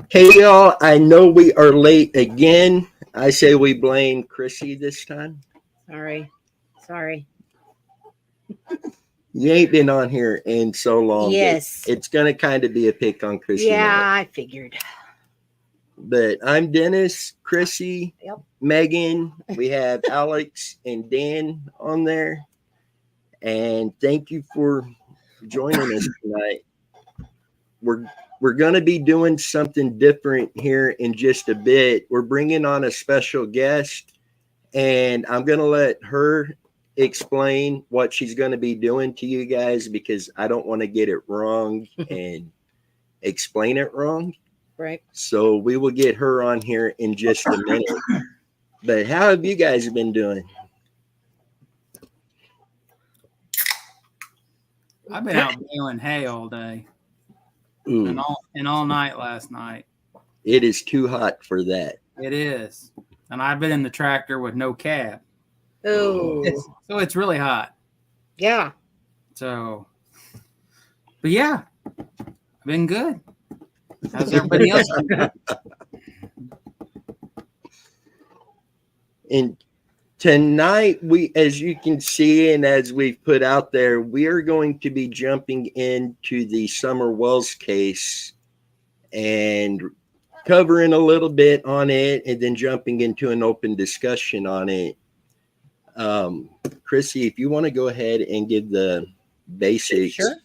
Hey y'all, I know we are late again. I say we blame Chrissy this time. Sorry. Sorry. You ain't been on here in so long that Yes. it's gonna kind of be a pick on Chrissy Yeah, night. I figured. But I'm Dennis, Chrissy, Yep. Megan. We have Alex and Dan on there, and thank you for joining us tonight. We're we're gonna be doing something different here in just a bit. We're bringing on a special guest, and I'm going to let her explain what she's going to be doing to you guys because I don't want to get it wrong and explain it wrong. Right. So we will get her on here in just a minute. But how have you guys been doing? I've been out baling hay all day Ooh, and all night last night. it is too hot for that. It is, and I've been in the tractor with no cab, Oh, so it's really hot. yeah. So, but yeah, I've been good. How's everybody else? And tonight, as you can see, and as we've put out there, we are going to be jumping into the Summer Wells case and covering a little bit on it and then jumping into an open discussion on it. Chrissy, if you want to go ahead and give the basics. Sure.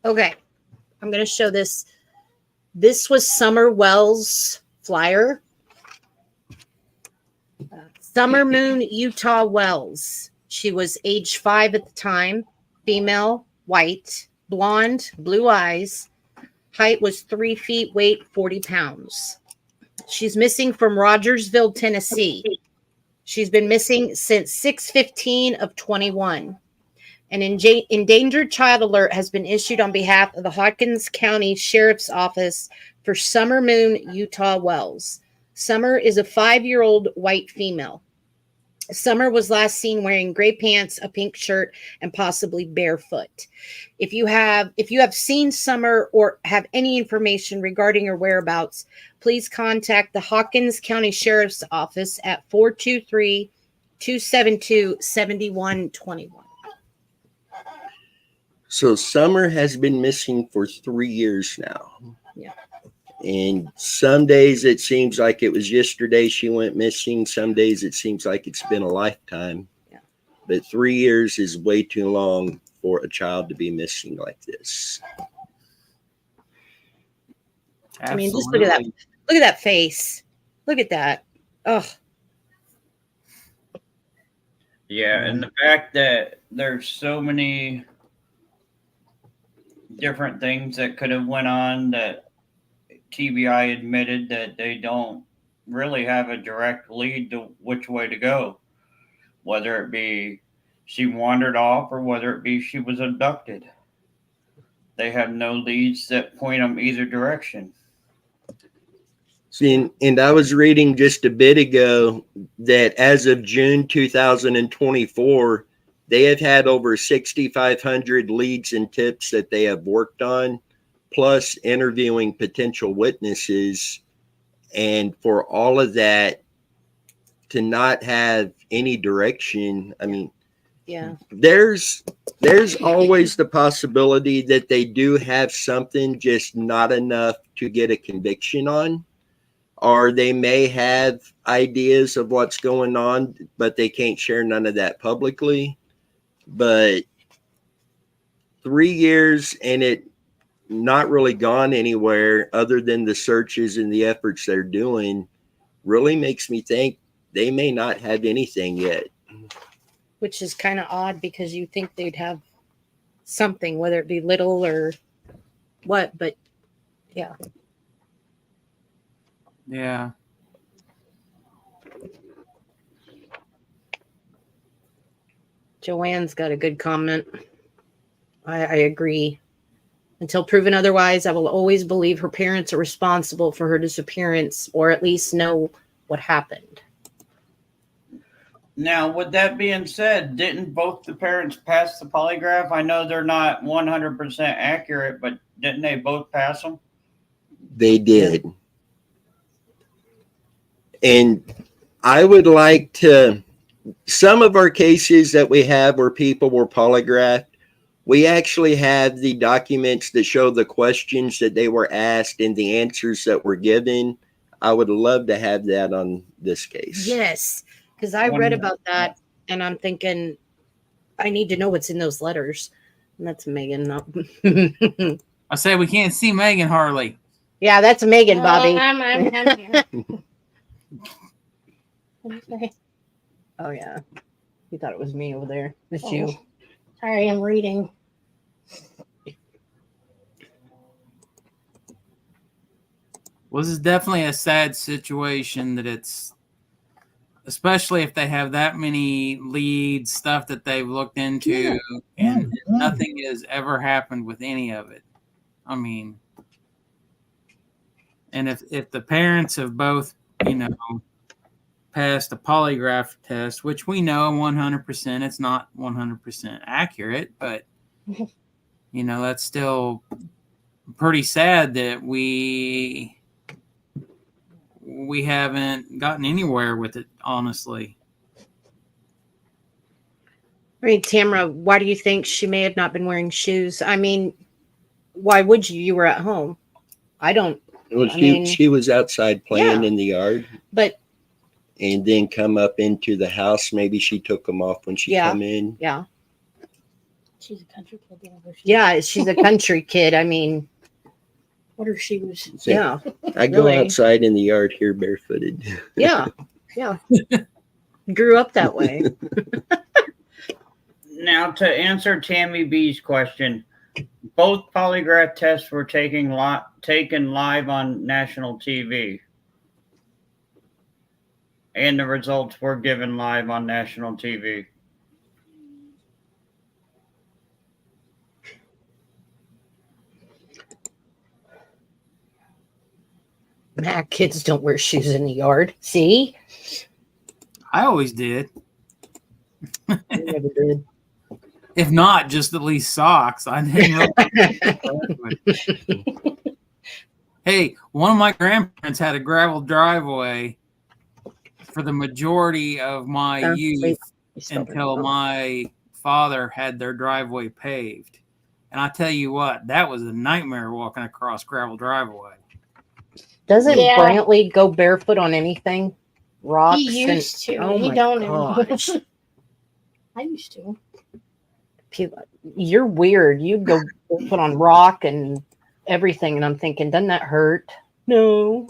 Okay. I'm going to show this. This was Summer Wells' flyer. Summer Moon Utah Wells. She was age 5 at the time, female, white, blonde, blue eyes. Height was 3 feet, weight 40 pounds. She's missing from Rogersville, Tennessee. She's been missing since 6/15 of 21. An endangered child alert has been issued on behalf of the Hawkins County Sheriff's Office for Summer Moon Utah Wells. Summer is a 5-year-old white female. Summer was last seen wearing gray pants, a pink shirt, and possibly barefoot. If you have seen Summer or have any information regarding her whereabouts, please contact the Hawkins County Sheriff's Office at 423-272-7121. So Summer has been missing for 3 years now. Yeah. And some days it seems like it was yesterday she went missing. Some days it seems like it's been a lifetime. Yeah. But 3 years is way too long for a child to be missing like this. Absolutely. I mean, just look at that. Look at that face. Look at that. Oh. Yeah, and the fact that there's so many different things that could have went on that TBI admitted that they don't really have a direct lead to which way to go, whether it be she wandered off or whether it be she was abducted. They have no leads that point them either direction. See, and I was reading just a bit ago that as of June 2024, they have had over 6,500 leads and tips that they have worked on, plus interviewing potential witnesses. And for all of that to not have any direction, I mean, Yeah. there's always the possibility that they do have something, just not enough to get a conviction on. Or they may have ideas of what's going on, but they can't share none of that publicly. But 3 years and it not really gone anywhere other than the searches and the efforts they're doing really makes me think they may not have anything yet. Which is kind of odd because you think they'd have something, whether it be little or what, but yeah. Yeah. Joanne's got a good comment. I agree. Until proven otherwise, I will always believe her parents are responsible for her disappearance or at least know what happened. Now, with that being said, didn't both the parents pass the polygraph? I know they're not 100% accurate, but didn't they both pass them? They did. And I would like to, some of our cases that we have where people were polygraphed, we actually have the documents that show the questions that they were asked and the answers that were given. I would love to have that on this case. Yes, because I read about that and I'm thinking, I need to know what's in those letters. And that's Megan. Not I say we can't see Megan Harley. yeah, that's Megan, Bobby. I'm here. Oh, yeah. You thought it was me over there. It's Oh. you. Sorry, I'm reading. Well, this is definitely a sad situation that it's, especially if they have that many leads, stuff that they've looked into, and nothing has ever happened with any of it. I mean, and if the parents have both, passed a polygraph test, which we know 100%, it's not 100% accurate, but that's still pretty sad that we haven't gotten anywhere with it, honestly. I mean, Tamara, why do you think she may have not been wearing shoes? I mean, why would you? You were at home. I don't. Well, I mean, she was outside playing yeah. in the yard But and then come up into the house. Maybe she took them off when she Yeah. come in. yeah, She's a country kid. yeah, she's a country kid. I mean, What are shoes? So yeah, I go really. outside in the yard here barefooted. yeah, yeah. Grew up that way. Now, to answer Tammy B's question, both polygraph tests were taken live on national TV. And the results were given live on national TV. Nah, kids don't wear shoes in the yard. See? I always did. I never did. If not, just at least socks. I didn't really. Hey, one of my grandparents had a gravel driveway for the majority of my youth until my father had their driveway paved. And I tell you what, that was a nightmare walking across gravel driveway. Doesn't Yeah. Brantley go barefoot on anything? Rocks? He used to. Oh He my don't anymore. gosh. I used to. You're weird. You go put on rock and everything, and I'm thinking, doesn't that hurt? No.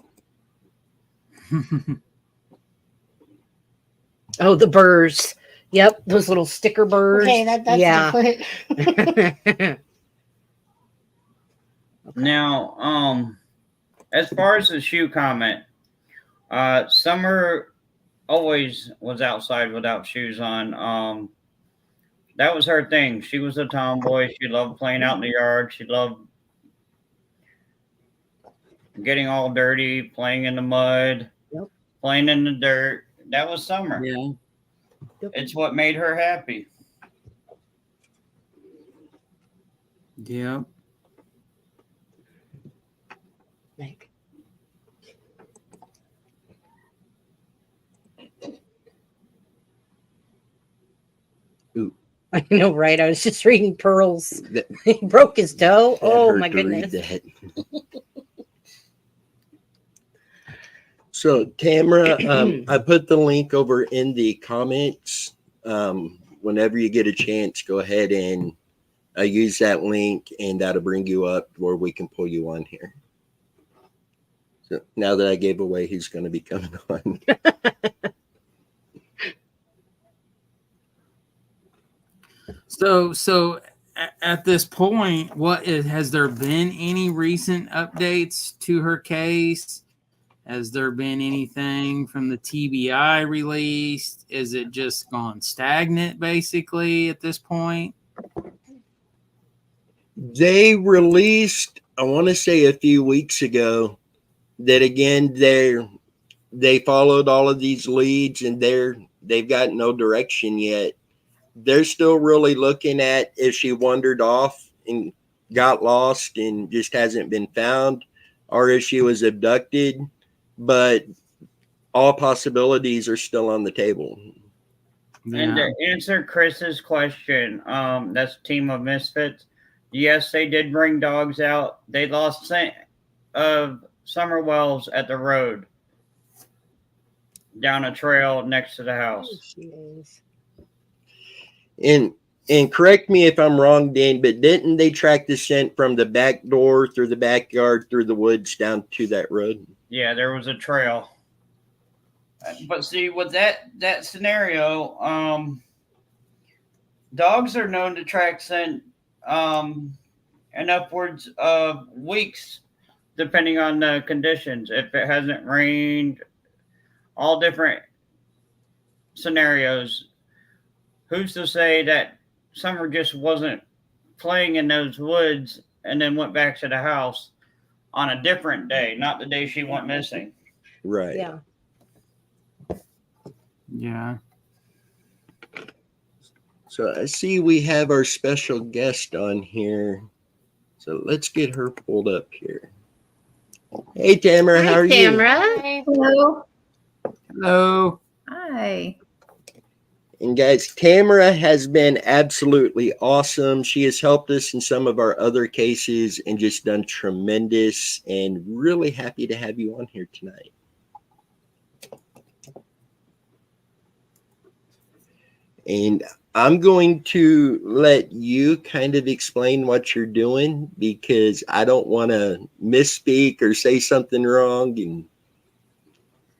Oh, the burrs. Yep, those little sticker burrs. Okay, that's yeah. different. Now, as far as the shoe comment, Summer always was outside without shoes on. That was her thing. She was a tomboy. She loved playing out in the yard. She loved getting all dirty, playing in the mud, playing in the dirt. That was Summer. Yeah. It's what made her happy. Yeah. Meg. I know, right? I was just reading Pearl's. That- He broke his toe. that Oh hurt my to read goodness. that. So Tamara, I put the link over in the comments. Whenever you get a chance, go ahead and use that link, and that'll bring you up where we can pull you on here. So now that I gave away who's going to be coming on. So at this point, has there been any recent updates to her case? Has there been anything from the TBI released? Is it just gone stagnant basically at this point? They released, I want to say a few weeks ago, that again they followed all of these leads and they've got no direction yet. They're still really looking at if she wandered off and got lost and just hasn't been found, or if she was abducted. But all possibilities are still on the table. And Yeah. to answer Chris's question, that's Team of Misfits. Yes, they did bring dogs out. They lost scent of Summer Wells at the road down a trail next to the house. And correct me if I'm wrong, Dan, but didn't they track the scent from the back door through the backyard through the woods down to that road? Yeah, there was a trail. But see, with that scenario, dogs are known to track scent in upwards of weeks, depending on the conditions. If it hasn't rained, all different scenarios. Who's to say that Summer just wasn't playing in those woods and then went back to the house on a different day, not the day she went missing? Right. Yeah. Yeah. So I see we have our special guest on here. So let's get her pulled up here. Hey, Tamara, how are you? Tamara. Hello. Hello. Hi. And guys, Tamara has been absolutely awesome. She has helped us in some of our other cases and just done tremendous, and really happy to have you on here tonight. And I'm going to let you kind of explain what you're doing, because I don't want to misspeak or say something wrong. And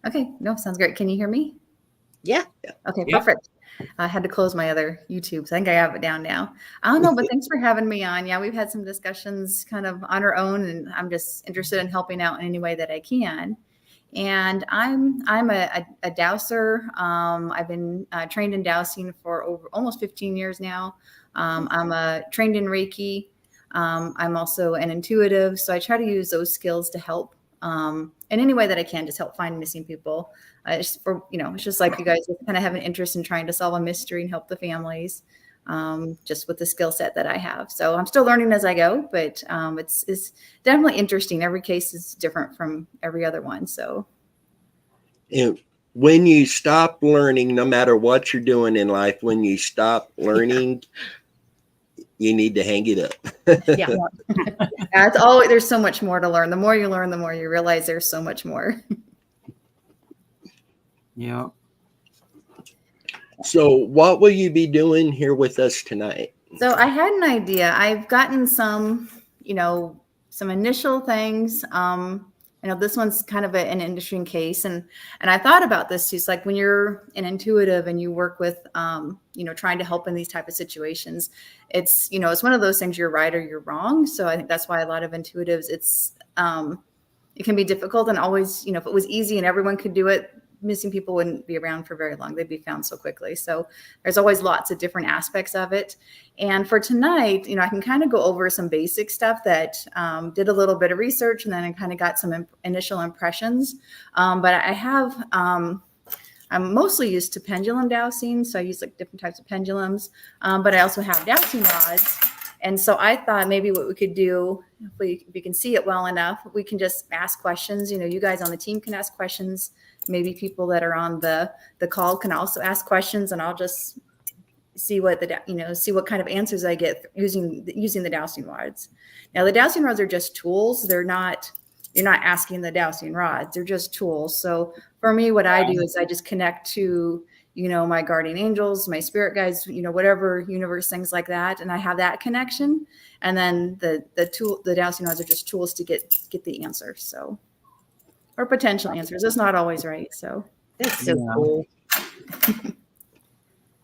Okay. No, sounds great. Can you hear me? Yeah. Okay, Yep. perfect. I had to close my other YouTube, so I think I have it down now. I don't know, but thanks for having me on. Yeah, we've had some discussions kind of on our own, and I'm just interested in helping out in any way that I can. And I'm a dowser. I've been trained in dowsing for almost 15 years now. I'm trained in Reiki. I'm also an intuitive, so I try to use those skills to help in any way that I can, just help find missing people. It's just like you guys kind of have an interest in trying to solve a mystery and help the families, just with the skill set that I have. So I'm still learning as I go, but it's definitely interesting. Every case is different from every other one. So when you stop learning, no matter what you're doing in life, when you stop learning, you need to hang it up. Yeah. it's always, there's so much more to learn. The more you learn, the more you realize there's so much more. Yeah. So what will you be doing here with us tonight? So I had an idea. I've gotten some initial things. This one's kind of an interesting case. And I thought about this too. It's like when you're an intuitive and you work with, trying to help in these type of situations, it's one of those things, you're right or you're wrong. So I think that's why a lot of intuitives, it can be difficult, and always, if it was easy and everyone could do it, missing people wouldn't be around for very long. They'd be found so quickly. So there's always lots of different aspects of it. And for tonight, I can kind of go over some basic stuff that did a little bit of research, and then I kind of got some initial impressions. But I have, I'm mostly used to pendulum dowsing. So I use like different types of pendulums, but I also have dowsing rods. And so I thought maybe what we could do, if we can see it well enough, we can just ask questions. You guys on the team can ask questions. Maybe people that are on the call can also ask questions, and I'll just see what see what kind of answers I get using the dowsing rods. Now, the dowsing rods are just tools. You're not asking the dowsing rods. They're just tools. So for me, what I do is I just connect to, my guardian angels, my spirit guides, whatever universe, things like that. And I have that connection. And then the dowsing rods are just tools to get the answer. So, or potential answers. It's not always right. So That's so cool.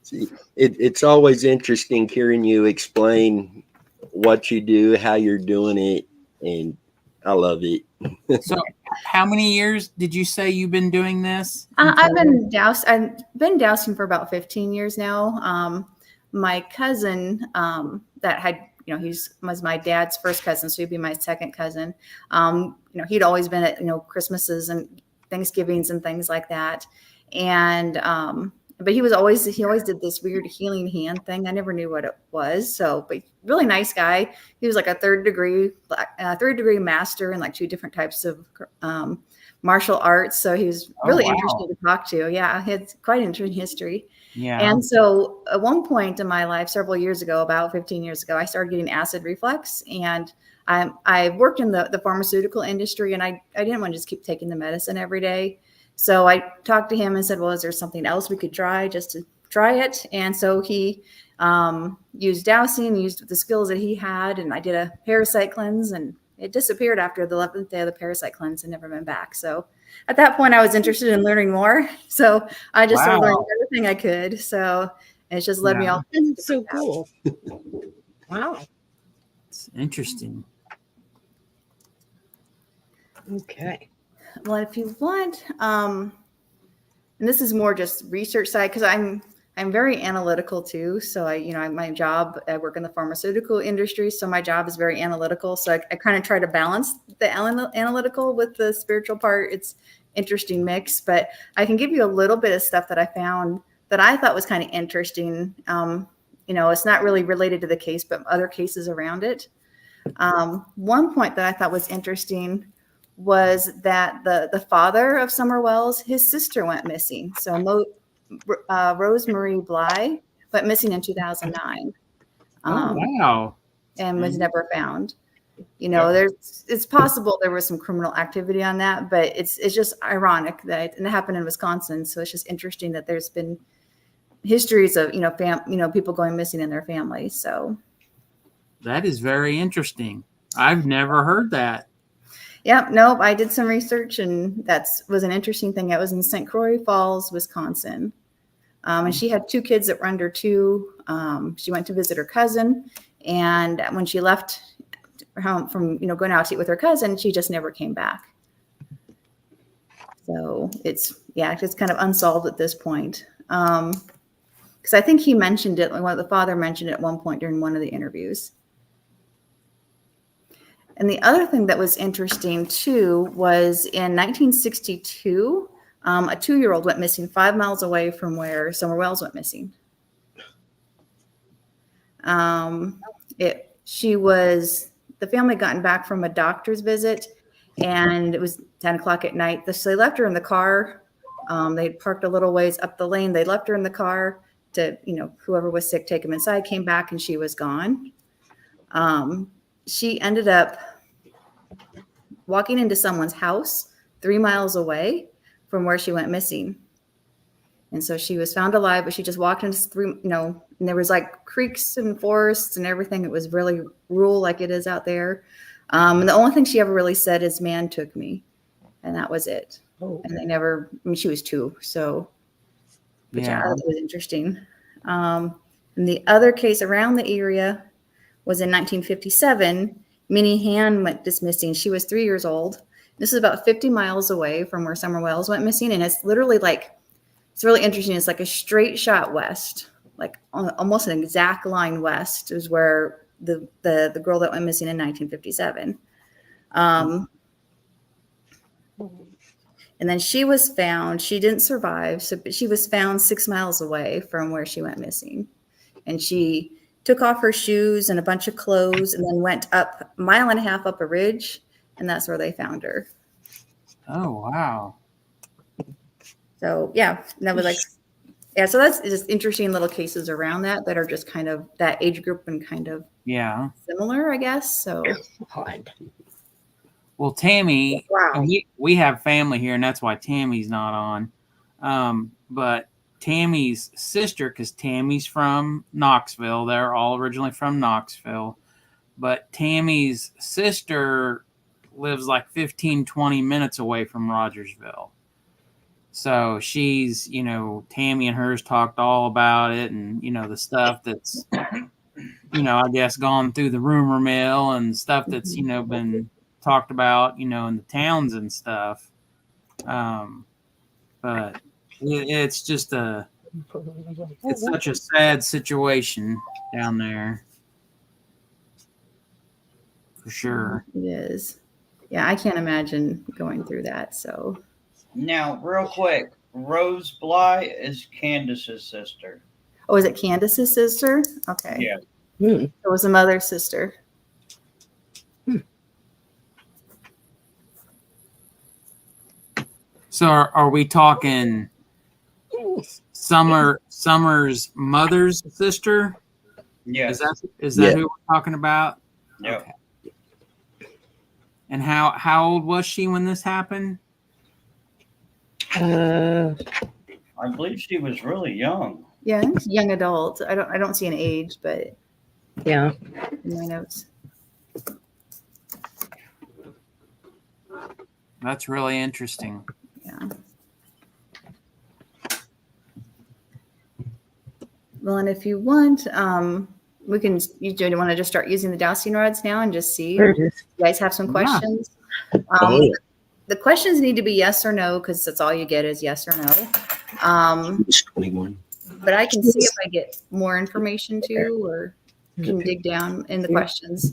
See, it's always interesting hearing you explain what you do, how you're doing it, and I love it. So how many years did you say you've been doing this? I've been dowsing for about 15 years now. My cousin that had, was my dad's first cousin, so he'd be my second cousin. He'd always been at, Christmases and Thanksgivings and things like that. And, but he always did this weird healing hand thing. I never knew what it was. So, but really nice guy. He was like a third degree master in like 2 different types of martial arts. So he was really interesting to talk to. Yeah, he had quite an interesting history. Yeah. And so at one point in my life, several years ago, about 15 years ago, I started getting acid reflux, and I worked in the pharmaceutical industry, and I didn't want to just keep taking the medicine every day. So I talked to him and said, well, is there something else we could try just to try it? And so he used dowsing, used the skills that he had, and I did a parasite cleanse, and it disappeared after the 11th day of the parasite cleanse and never been back. So at that point, I was interested in learning more. So I just started learning everything I could. So it's just led me off. That's so cool. Wow. It's interesting. Okay. Well, if you want, and this is more just research side, because I'm very analytical too. So my job, I work in the pharmaceutical industry. So my job is very analytical. So I kind of try to balance the analytical with the spiritual part. It's interesting mix, but I can give you a little bit of stuff that I found that I thought was kind of interesting. It's not really related to the case, but other cases around it. One point that I thought was interesting was that the father of Summer Wells, his sister went missing. So Rosemary Bly went missing in 2009. Wow. And was never found. It's possible there was some criminal activity on that, but it's just ironic that it happened in Wisconsin. So it's just interesting that there's been histories of people going missing in their families. So that is very interesting. I've never heard that. Yep. Nope. I did some research, and was an interesting thing. It was in St. Croix Falls, Wisconsin. And she had 2 kids that were under 2. She went to visit her cousin, and when she left home from going out to eat with her cousin, she just never came back. So it's kind of unsolved at this point. Because I think he mentioned it, the father mentioned it at one point during one of the interviews. And the other thing that was interesting too was in 1962, a 2-year-old went missing 5 miles away from where Summer Wells went missing. The family had gotten back from a doctor's visit, and it was 10 o'clock at night. So they left her in the car. They parked a little ways up the lane. They left her in the car to, whoever was sick, take him inside, came back, and she was gone. She ended up walking into someone's house 3 miles away from where she went missing. And so she was found alive, but she just walked into and there was like creeks and forests and everything. It was really rural like it is out there. And the only thing she ever really said is, "Man took me." And that was it. Oh. And she was 2. So, but yeah, that was interesting. And the other case around the area was in 1957. Minnie Han went missing. She was 3 years old. This is about 50 miles away from where Summer Wells went missing. And it's literally it's really interesting. It's like a straight shot west, like almost an exact line west is where the girl that went missing in 1957. And then she was found. She didn't survive. But she was found 6 miles away from where she went missing. And she took off her shoes and a bunch of clothes and then went up 1.5 miles up a ridge. And that's where they found her. Oh, wow. So, that was so that's just interesting little cases around that are just kind of that age group and kind of similar, I guess. So, well, Tammy, and we have family here, and that's why Tammy's not on. But Tammy's sister, because Tammy's from Knoxville, they're all originally from Knoxville, but Tammy's sister lives like 15-20 minutes away from Rogersville. So she's, Tammy and hers talked all about it, and the stuff that's I guess gone through the rumor mill and stuff that's been talked about in the towns and stuff. But it's just it's such a sad situation down there, for sure. It is. Yeah, I can't imagine going through that. So now, real quick, Rose Bly is Candace's sister. Oh, is it Candace's sister? Okay. Yeah. Hmm. It was the mother's sister. So are we talking Summer's mother's sister? Yes. Is that Yeah. who we're talking about? Yep. Okay. And how old was she when this happened? Uh, I believe she was really young. Yeah, I think it's young adult. I don't see an age, but yeah. in my notes. That's really interesting. Yeah. Well, and if you want, we can. You want to just start using the dowsing rods now and just see. There it is. You guys have some Yeah. questions. Oh, yeah. The questions need to be yes or no because that's all you get is yes or no. It's 21. But I can see if I get more information too, or can dig down in the questions.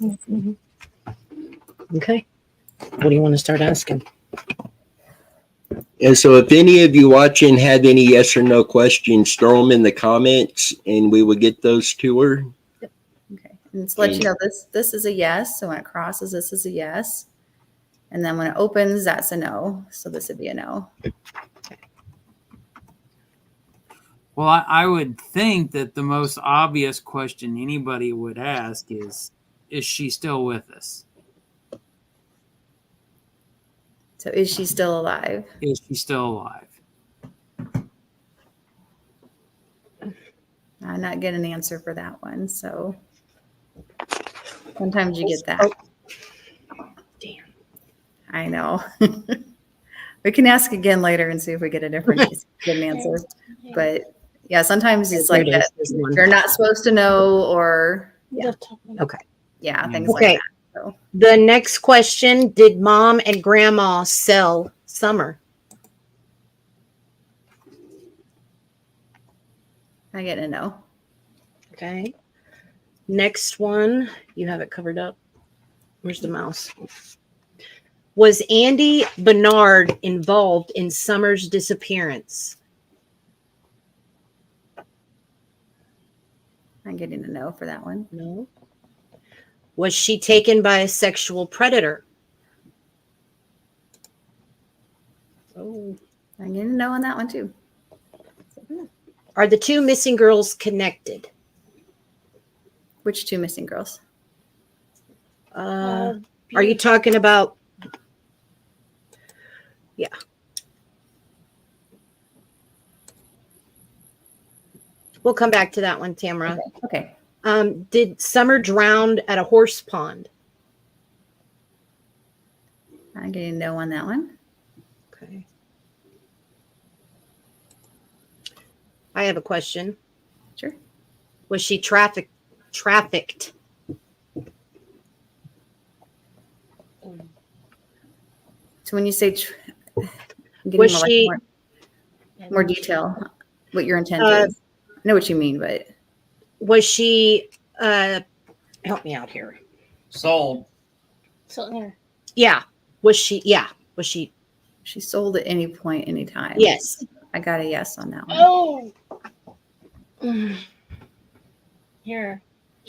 Okay. What do you want to start asking? And so if any of you watching have any yes or no questions, throw them in the comments and we will get those to her. Okay, and to let you know, this is a yes. So when it crosses, this is a yes, and then when it opens, that's a no. So this would be a no. Well, I would think that the most obvious question anybody would ask is she still with us? So is she still alive? Is she still alive? I'm not getting an answer for that one. So sometimes you get that. Damn. I know. We can ask again later and see if we get a different get an answer. But yeah, sometimes it's like There it that. is. There's one. You're not supposed to know, or yeah, Okay. yeah, things Okay. like that. So The next question, did mom and grandma sell Summer? I get a no. Okay. Next one, you have it covered up. Where's the mouse? Was Andy Bernard involved in Summer's disappearance? I'm getting a no for that one. No. Was she taken by a sexual predator? Oh. I'm getting a no on that one too. Are the two missing girls connected? Which two missing girls? Are you talking about? Yeah. We'll come back to that one, Tamara. Okay. Did Summer drown at a horse pond? I'm getting a no on that one. Okay. I have a question. Sure. Was she trafficked? So when you say, I'm getting Was more, she- more detail, what your intent is. I know what you mean, but Was she? Help me out here. Sold. So there. Yeah. Was she? Yeah. Was she? she sold at any point, anytime. Yes. I got a yes on that one. Oh. Here.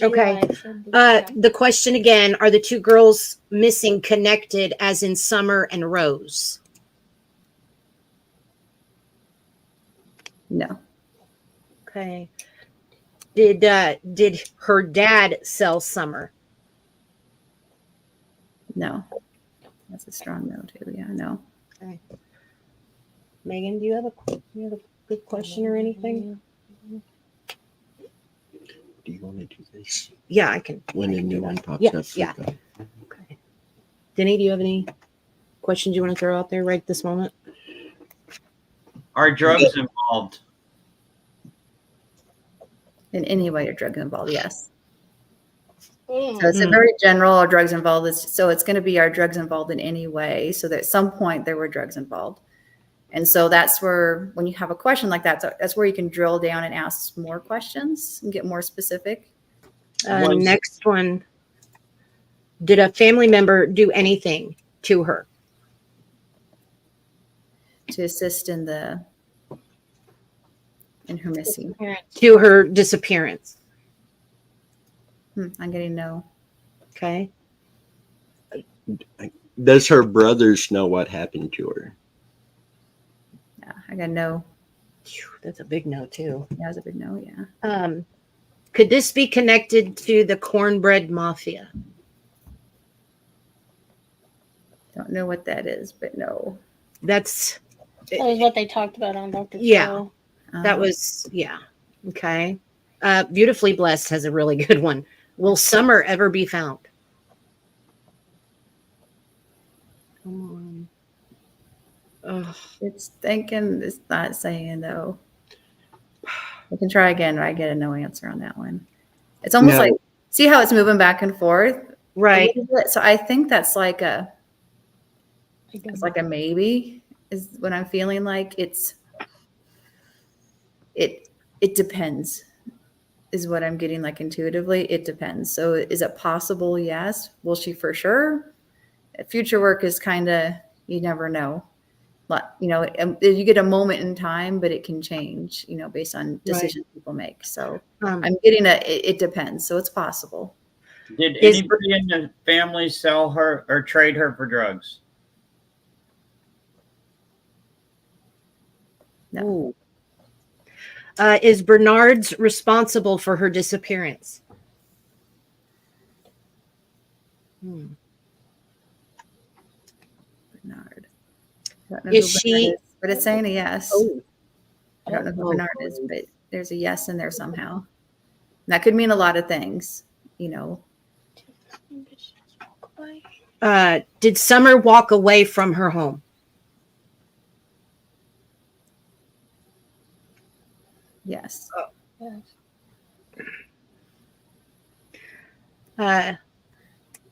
Okay. Eli said this guy. The question again: are the two girls missing connected, as in Summer and Rose? No. Okay. Did her dad sell Summer? No. That's a strong no too. Yeah, no. Megan, do you have a good question or anything? Do you want to do this Yeah, I can. when a new one pops Yeah, up? yeah. Okay. Denny, do you have any questions you want to throw out there right this moment? Are drugs involved? In any way, your drugs involved, yes. Mm. So it's a very general are drugs involved. So it's going to be, are drugs involved in any way? So that at some point there were drugs involved. And so that's where, when you have a question like that, that's where you can drill down and ask more questions and get more specific. Next one. Did a family member do anything to her? To assist in the in her missing. Parents. To her disappearance. I'm getting no. Okay. Does her brothers know what happened to her? Yeah, I got no. Phew, that's a big no too. Yeah, that's a big no. Yeah. Could this be connected to the cornbread mafia? Don't know what that is, but no. That's That was what they talked about on Dr. Yeah. Phil. that was yeah. Okay. Beautifully Blessed has a really good one. Will Summer ever be found? Come on. Ugh. It's thinking. It's not saying though. I can try again, but I get a no answer on that one. It's almost No. like see how it's moving back and forth. a Right. little bit? So I think that's like a. I don't It's know. like a maybe is what I'm feeling like. It depends is what I'm getting like intuitively. It depends. So is it possible? Yes. Will she for sure? Future work is kind of you never know. But you get a moment in time, but it can change, based on decisions people make. So I'm getting it depends. So it's possible. Did Is- anybody in the family sell her or trade her for drugs? No. Ooh. Is Bernard's responsible for her disappearance? Bernard. I don't know Is who she- Bernard is, but it's saying a yes. I don't know who Oh. Bernard is, but there's a yes in there somehow. And that could mean a lot of things, Did Summer walk away from her home? Yes.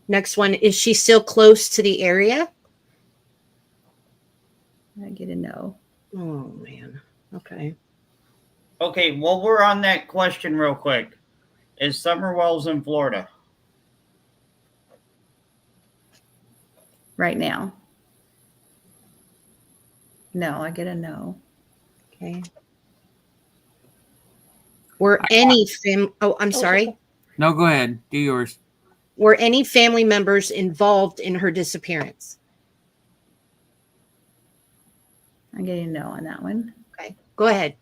Next one, is she still close to the area? I get a no. Oh man. Okay. Okay, well, we're on that question real quick. Is Summer Wells in Florida? Right now. No, I get a no. Okay. Were any I'm sorry. No, go ahead. Do yours. Were any family members involved in her disappearance? I'm getting a no on that one. Okay. Go ahead.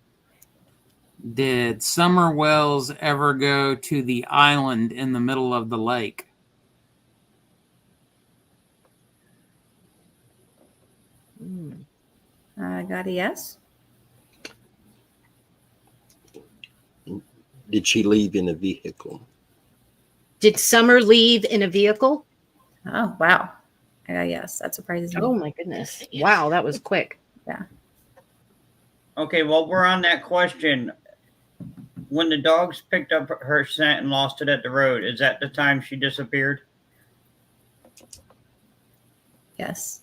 Did Summer Wells ever go to the island in the middle of the lake? I got a yes. Did she leave in a vehicle? Did Summer leave in a vehicle? Oh, wow. I got a yes. That surprises me. Oh my goodness. Wow, that was quick. Okay, well, we're on that question. When the dogs picked up her scent and lost it at the road, is that the time she disappeared? Yes.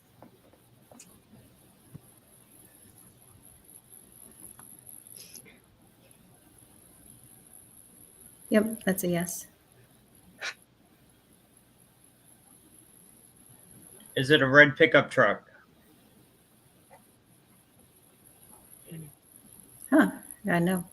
Yep, that's a yes. Is it a red pickup truck? Huh. I know.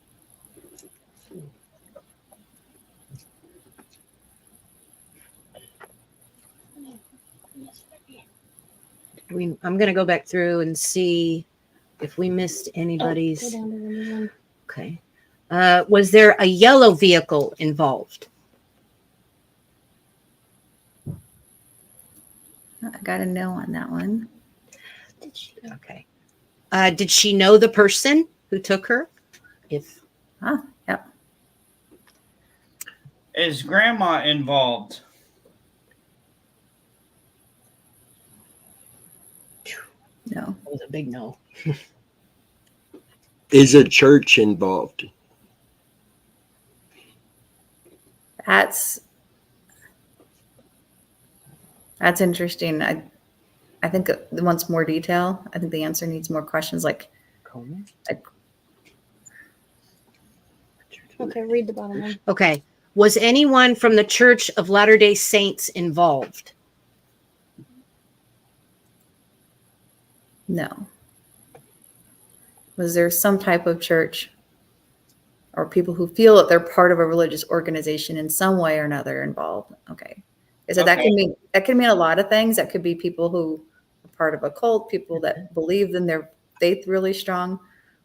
I'm going to go back through and see if we missed Go anybody's. down to the new one. Okay. Was there a yellow vehicle involved? I got a no on that one. Did she? Okay. Did she know the person who took her? If Yep. Is grandma involved? No. it was a big no. Is a church involved? That's interesting. I think it wants more detail. I think the answer needs more questions like Okay, read the bottom one. Okay. Was anyone from the Church of Latter-day Saints involved? no. Was there some type of church? or people who feel that they're part of a religious organization in some way or another involved. Okay. So that can mean a lot of things. That could be people who are part of a cult, people that believe in their faith really strong,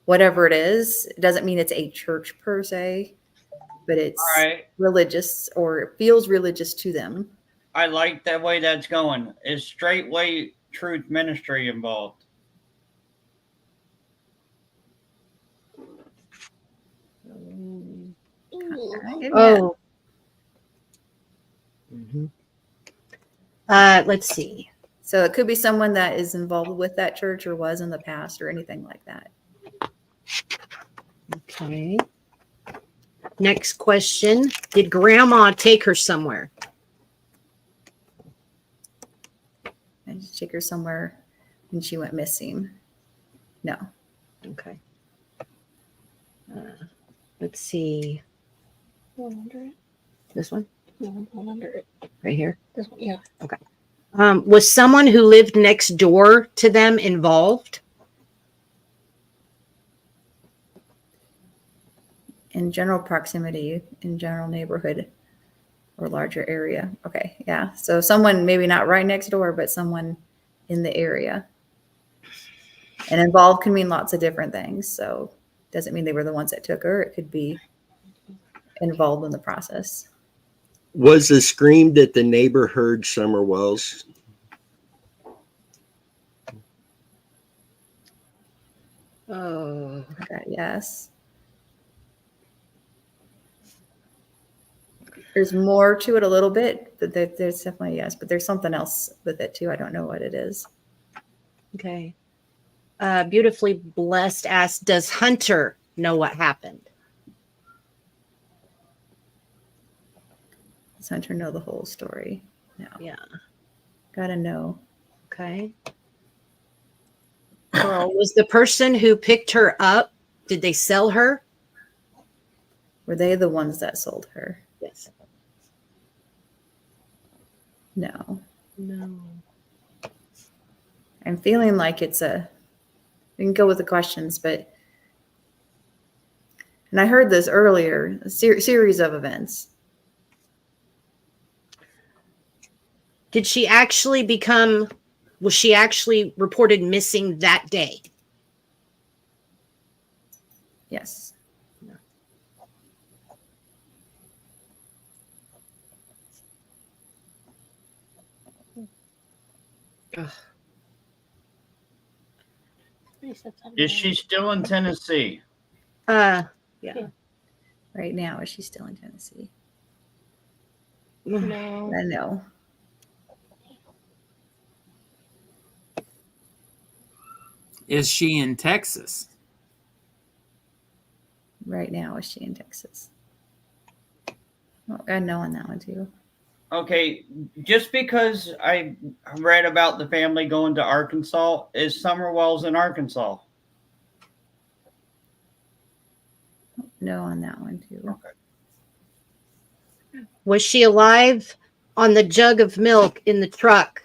whatever it is. It doesn't mean it's a church per se, but it's All right. religious or it feels religious to them. I like that way that's going. Is Straightway Truth Ministry involved? Oh, Mhm. let's see. So it could be someone that is involved with that church or was in the past or anything like that. Okay. Next question. Did grandma take her somewhere? I just take her somewhere when she went missing. No. Okay. Let's see. One under it. This one No, one under it. right here. This one, yeah. Was someone who lived next door to them involved? In general proximity, in general neighborhood or larger area. Okay. Yeah. So someone maybe not right next door, but someone in the area. And involved can mean lots of different things. So doesn't mean they were the ones that took her. It could be involved in the process. Was the scream that the neighbor heard Summer Wells? Oh. Okay, yes. There's more to it a little bit, but there's definitely yes, but there's something else with it too. I don't know what it is. Okay. Beautifully Blessed asked, does Hunter know what happened? Does Hunter know the whole story? No. Yeah. Gotta know. Okay. Carl, was the person who picked her up, did they sell her? Were they the ones that sold her? Yes. No. No. I'm feeling like it's we can go with the questions, but and I heard this earlier, a series of events. Did she actually was she actually reported missing that day? Yes. Is she still in Tennessee? Yeah. Right now, is she still in Tennessee? No. I know. Is she in Texas? Right now, is she in Texas? Oh, I know on that one too. Okay, just because I read about the family going to Arkansas, is Summer Wells in Arkansas? No on that one too. Okay. Was she alive on the jug of milk in the truck?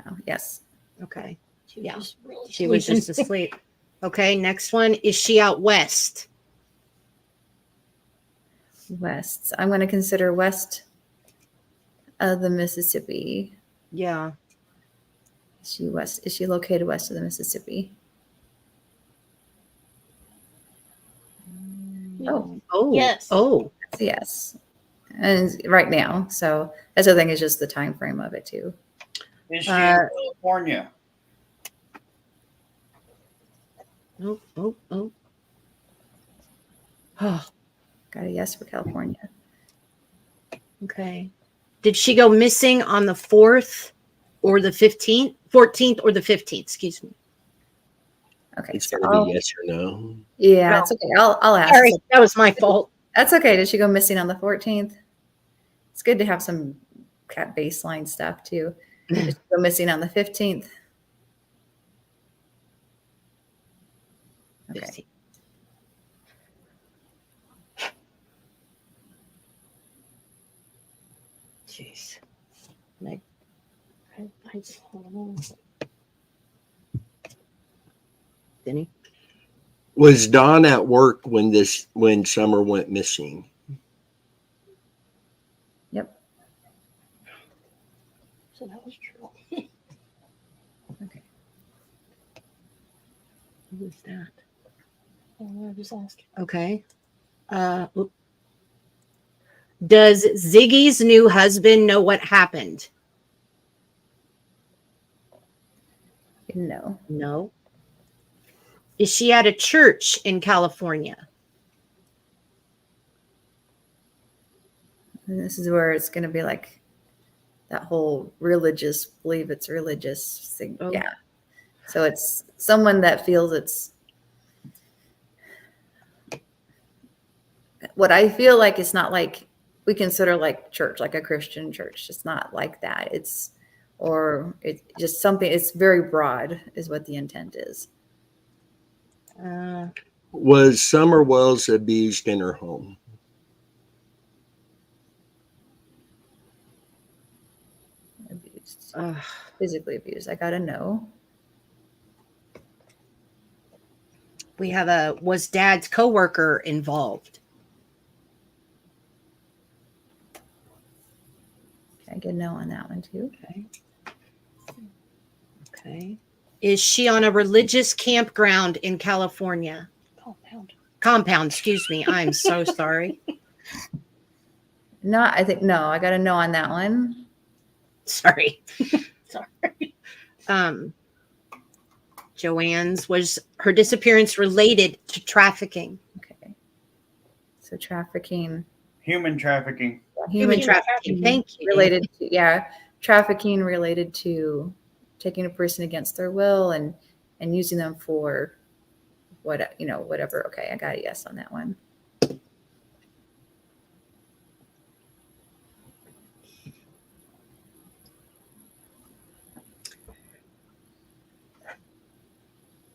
Oh, yes. Okay. She Yeah. was just really She was just asleep. Okay. Next one. Is she out west? West. I'm going to consider west of the Mississippi. Yeah. Is she west? Is she located west of the Mississippi? Oh, Oh. Yes. Oh. yes. And right now, so that's the thing is just the time frame of it too. Is she in California? Oh. Oh. Oh. Oh. Got a yes for California. Okay. Did she go missing on the 4th or the 15th? 14th or the 15th? Excuse me. Okay. It's So going to be yes or no. yeah, No. it's okay. I'll ask. Sorry, that was my fault. That's okay. Did she go missing on the 14th? It's good to have some baseline stuff too. Did she go missing on the 15th? Okay. 15th. Jeez. Like, Hold on. Denny. Was Don at work when Summer went missing? Yep. So that was true. Okay. Who was that? I just asking. Okay. Oop. Does Ziggy's new husband know what happened? No. No. Is she at a church in California? And this is where it's going to be like that whole religious, believe it's religious thing. Oh. Yeah. So it's someone that feels it's what I feel like it's not like we consider like church, like a Christian church. It's not like that. It's just something, it's very broad is what the intent is. Was Summer Wells abused in her home? Abused, physically abused. I gotta know. We have was Dad's coworker involved? I get no on that one too. Okay. Okay. Is she on a religious campground in California? Compound, excuse me. I'm so sorry. No, I think no. I gotta know on that one. Sorry. Sorry. Joanne's, was her disappearance related to trafficking? Okay. So trafficking. Human trafficking. Human trafficking. Thank you. Related to, yeah, trafficking related to taking a person against their will and using them for whatever. Okay, I got a yes on that one.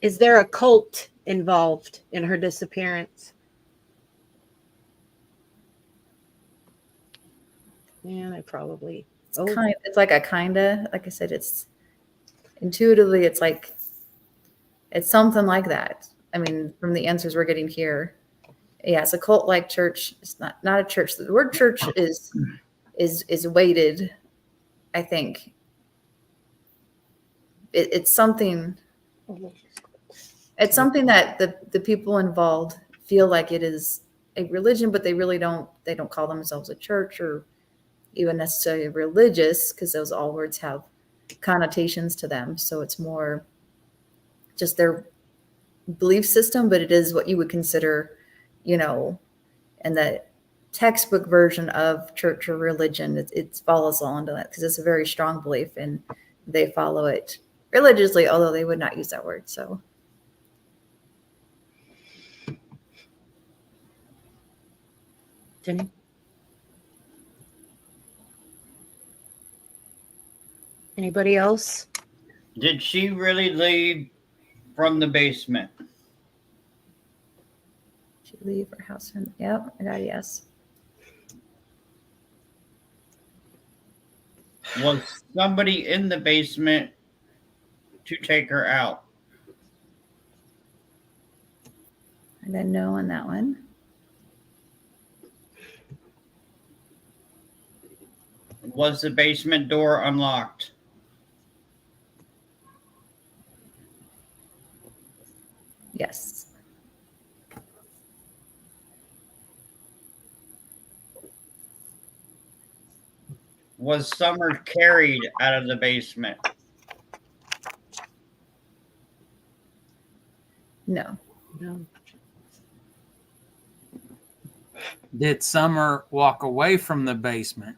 Is there a cult involved in her disappearance? Yeah, I probably. It's like a kinda, like I said, it's intuitively, it's like, it's something like that. I mean, from the answers we're getting here, yeah, it's a cult like church. It's not a church. The word church is weighted. I think it's something. It's something that the people involved feel like it is a religion, but they really don't. They don't call themselves a church or even necessarily religious, because those all words have connotations to them. So it's more just their belief system, but it is what you would consider, in the textbook version of church or religion. It follows along to that because it's a very strong belief and they follow it religiously, although they would not use that word. So. Jenny? Anybody else? Did she really leave from the basement? She leave her house? Yep, I got a yes. Was somebody in the basement to take her out? I got no on that one. Was the basement door unlocked? Yes. Was Summer carried out of the basement? No. No. Did Summer walk away from the basement?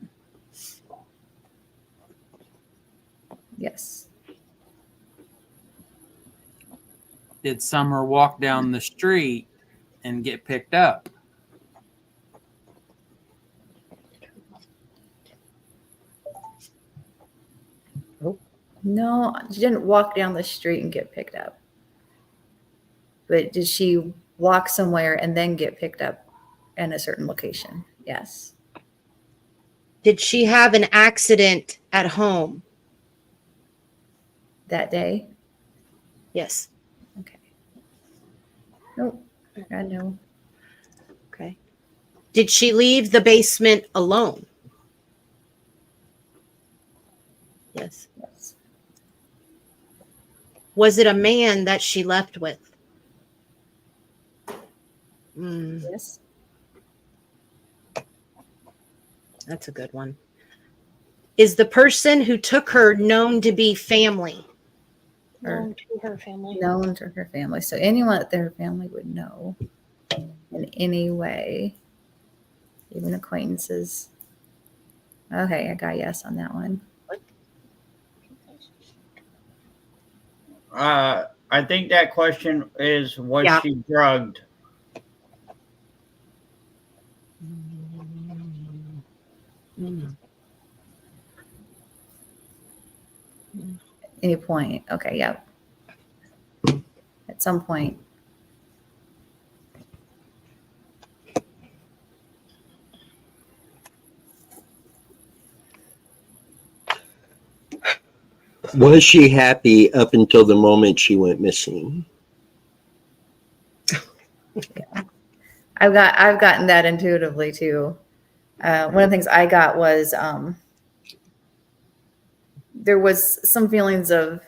Yes. Did Summer walk down the street and get picked up? No, she didn't walk down the street and get picked up. But did she walk somewhere and then get picked up in a certain location? Yes. Did she have an accident at home? That day? Yes. Okay. Nope. God, no. Okay. Did she leave the basement alone? Yes. Yes. Was it a man that she left with? Mm, Yes. that's a good one. Is the person who took her known to be family? Known to her family. Known to her family. So anyone that their family would know in any way, even acquaintances. Okay, I got yes on that one. I think that question is, was Yeah. she drugged? Mm. Any point. Okay, yeah. At some point. Was she happy up until the moment she went missing? I've gotten that intuitively too. One of the things I got was there was some feelings of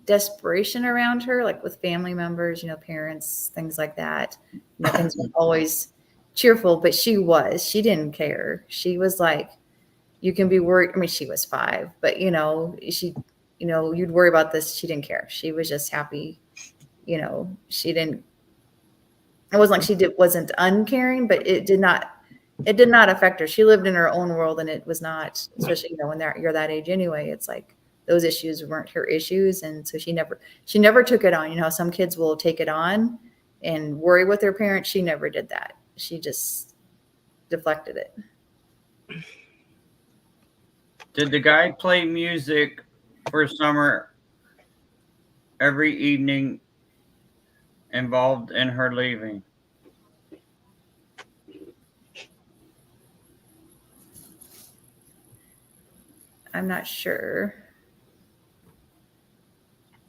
desperation around her, like with family members, parents, things like that. Things weren't always cheerful, but she didn't care. She was like, you can be worried. I mean, she was 5, but you'd worry about this. She didn't care. She was just happy. She didn't, it wasn't like wasn't uncaring, but it did not affect her. She lived in her own world, and it was not, especially, when you're that age anyway, it's like those issues weren't her issues. And so she never took it on. Some kids will take it on and worry with their parents. She never did that. She just deflected it. Did the guy play music for Summer every evening involved in her leaving? I'm not sure.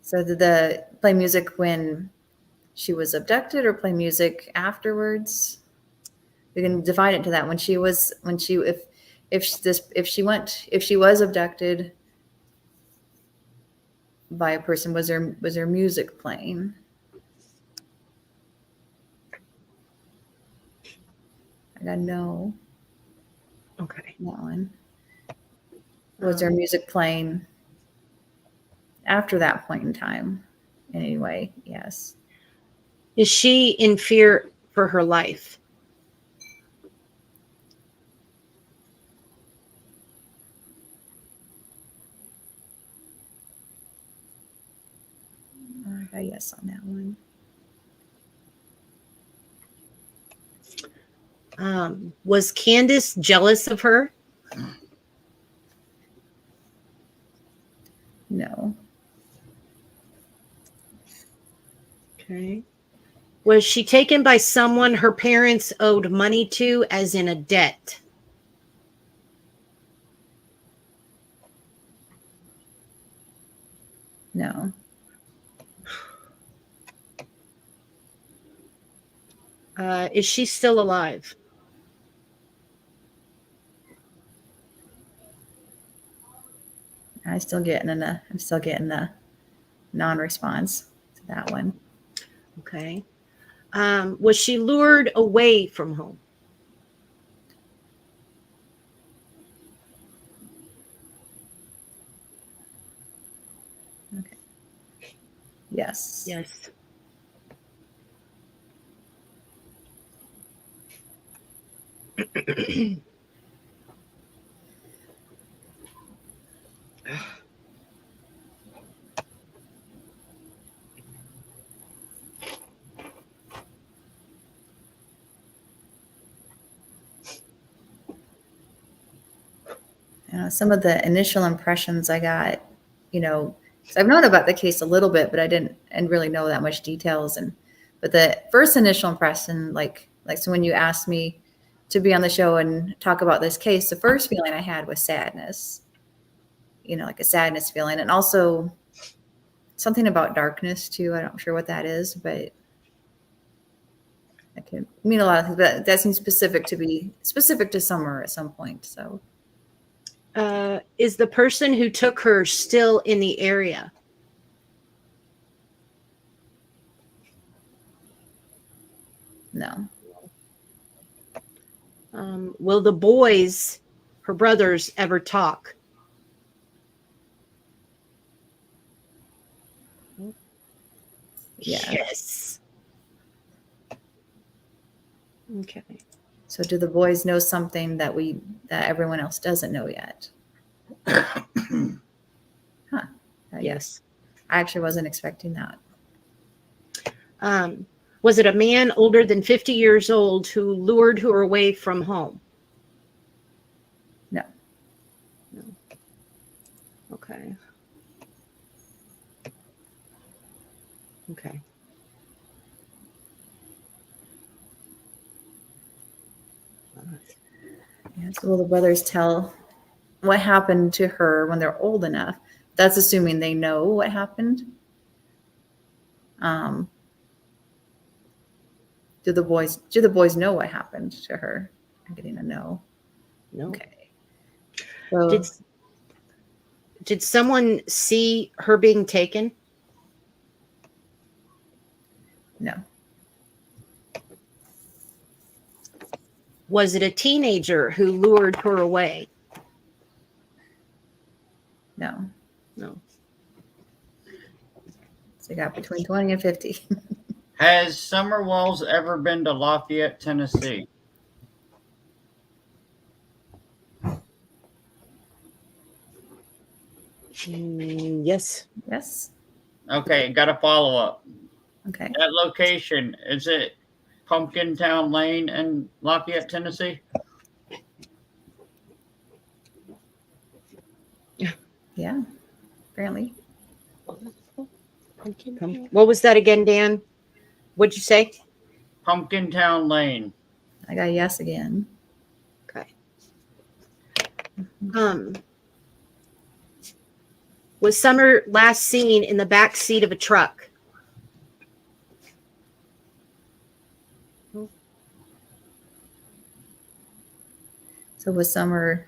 So did the play music when she was abducted, or play music afterwards? We can define it to that. If she was abducted by a person, was there music playing? I got no. Okay. That one. Was there music playing after that point in time? In any way? Yes. Is she in fear for her life? I got yes on that one. Was Candace jealous of her? No. Okay. Was she taken by someone her parents owed money to, as in a debt? No. Is she still alive? I'm still getting the non-response to that one. Okay. Was she lured away from home? Okay. Yes. Yes. Some of the initial impressions I got, 'cause I've known about the case a little bit, but I didn't really know that much details. But the first initial impression, so when you asked me to be on the show and talk about this case, the first feeling I had was sadness, like a sadness feeling, and also something about darkness too. I'm not sure what that is, but can mean a lot of things, but that seems specific to Summer at some point. So Is the person who took her still in the area? no, Will the boys, her brothers, ever talk? Yeah. Yes. Okay. so do the boys know something that everyone else doesn't know yet? Yes. I actually wasn't expecting that. Was it a man older than 50 years old who lured her away from home? No. Okay. Okay. Yeah, so will the brothers tell what happened to her when they're old enough? That's assuming they know what happened. Do the boys know what happened to her? I'm getting a no. No. Okay. So Did someone see her being taken? no. Was it a teenager who lured her away? No. No. So you got between 20 and 50. Has Summer Wells ever been to Lafayette, Tennessee? Yes. Yes. Okay, got a follow up. Okay. That location, is it Pumpkin Town Lane in Lafayette, Tennessee? Yeah. Apparently. What was that again, Dan? What'd you say? Pumpkin Town Lane. I got a yes again. Okay. Was Summer last seen in the back seat of a truck? So was Summer,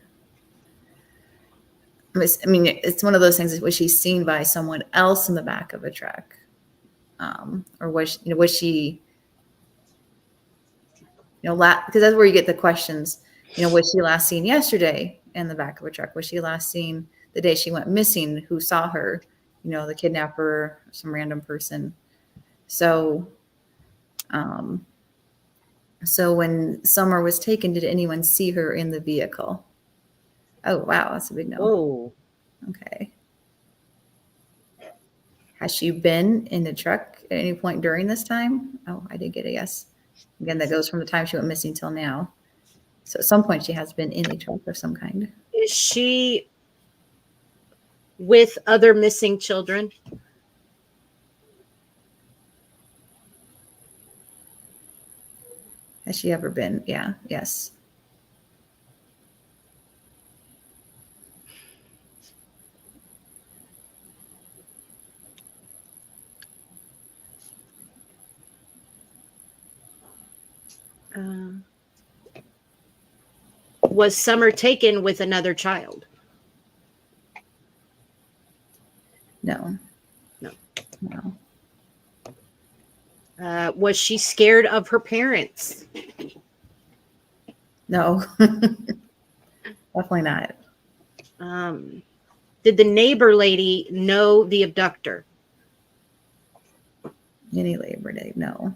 I mean, it's one of those things. Was she seen by someone else in the back of a truck? Or was she, because that's where you get the questions. Was she last seen yesterday in the back of a truck? Was she last seen the day she went missing? Who saw her? The kidnapper, some random person. So, so when Summer was taken, did anyone see her in the vehicle? Oh, wow. That's a big no. Oh. Okay. Has she been in the truck at any point during this time? Oh, I did get a yes. Again, that goes from the time she went missing till now. So at some point she has been in a truck of some kind. Is she with other missing children? Has she ever been? Yeah. Yes. Was Summer taken with another child? No. No. No. Was she scared of her parents? No. Definitely not. Did the neighbor lady know the abductor? Any Labor Day? No.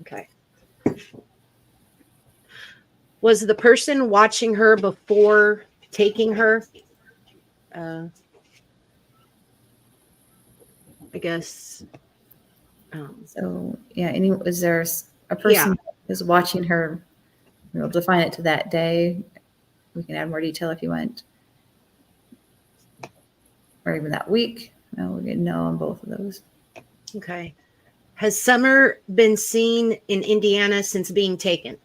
Okay. Was the person watching her before taking her? I guess. So yeah. Is there a person who's watching her? We'll define it to that day. We can add more detail if you want, or even that week. No, we're getting no on both of those. Okay. Has Summer been seen in Indiana since being taken?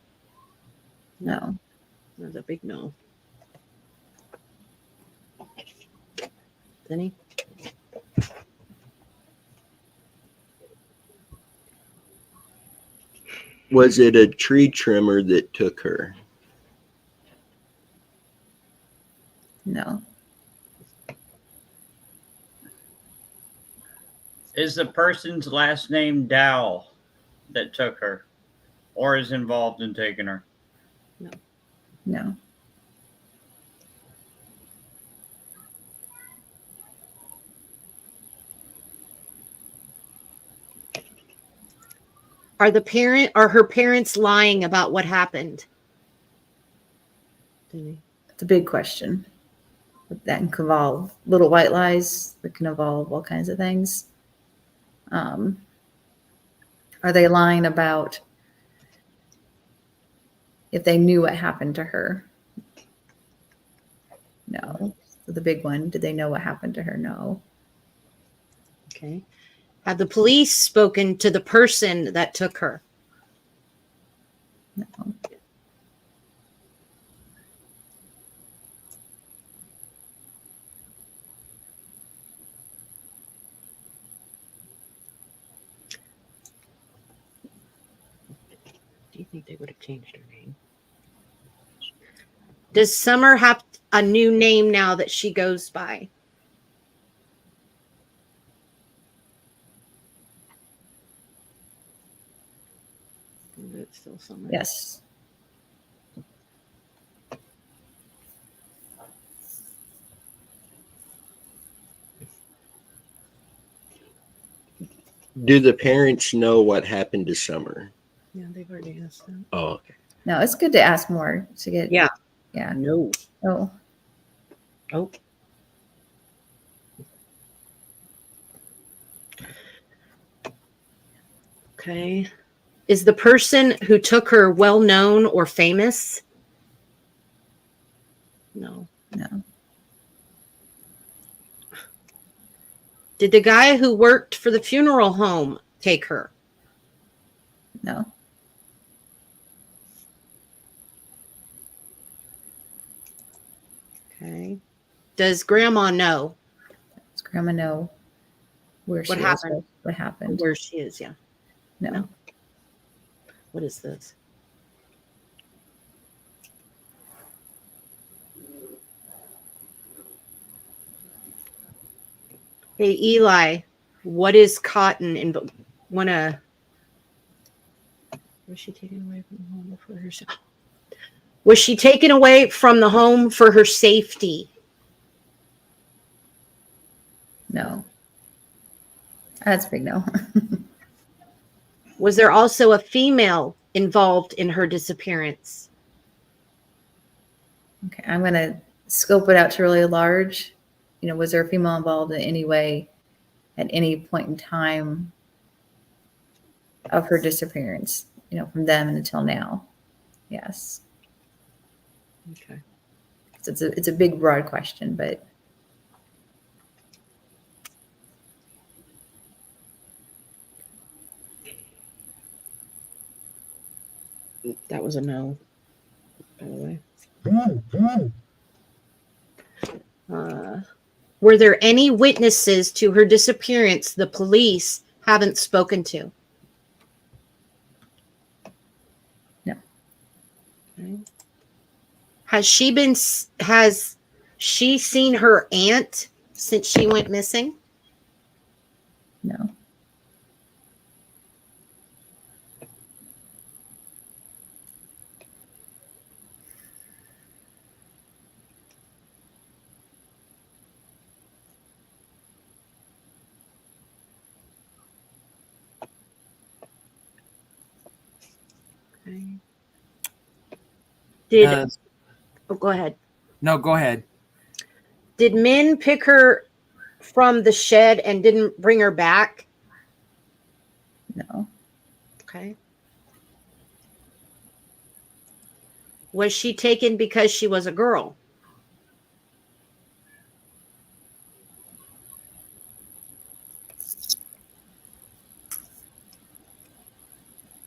No. That's a big no. Denny? Was it a tree trimmer that took her? No. Is the person's last name Dow that took her or is involved in taking her? No. Are her parents lying about what happened? It's a big question. That can involve little white lies. That can involve all kinds of things. Are they lying about if they knew what happened to her? No. So the big one, did they know what happened to her? No. Okay. Have the police spoken to the person that took her? No. Do you think they would have changed her name? Does Summer have a new name now that she goes by? Is it still Summer? Yes. Do the parents know what happened to Summer? Yeah, they've already asked them. Oh, okay. No, it's good to ask more to get. Yeah. Yeah. No. Oh. Oh. Okay. Is the person who took her well known or famous? No. No. Did the guy who worked for the funeral home take her? No. Okay. Does grandma know Does grandma know where she What is? happened? What happened? where she is? Yeah. No. No. What is this? Hey, Eli, what is Cotton in wanna was she taken away from the home for her Was she taken away from the home for her safety? No. That's a big no. Was there also a female involved in her disappearance? Okay, I'm going to scope it out to really large. You know, was there a female involved in any way at any point in time of her disappearance? You know, from then until now? Yes. Okay. So it's a big, broad question, but That was a no, by the way. Were there any witnesses to her disappearance the police haven't spoken to? No. Okay. Has she seen her aunt since she went missing? no. Okay. Did Uh, oh, go ahead. no, go ahead. Did men pick her from the shed and didn't bring her back? No. Okay. Was she taken because she was a girl?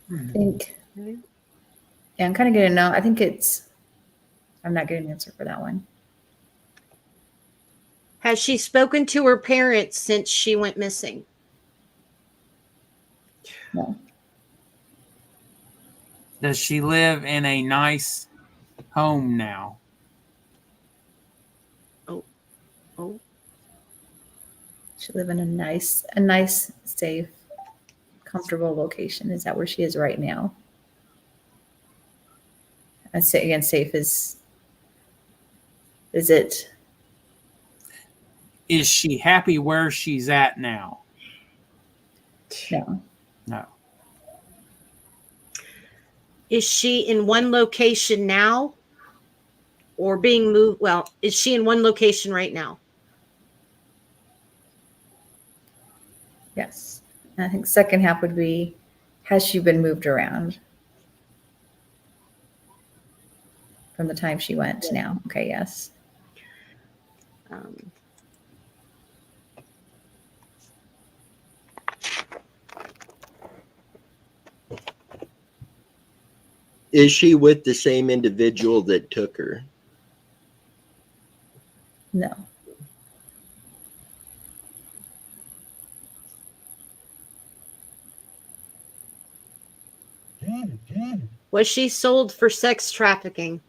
I think, Okay. yeah, I'm kind of getting no. I think I'm not getting an answer for that one. Has she spoken to her parents since she went missing? No. Does she live in a nice home now? Oh, She live in a nice, safe, comfortable location. Is that where she is right now? I say again, safe is it? Is she happy where she's at now? No. No. is she in one location now or being moved? Well, is she in one location right now? Yes. And I think second half would be, has she been moved around from the time she went to now? Okay, yes. Um, Is she with the same individual that took her? No. was she sold for sex trafficking?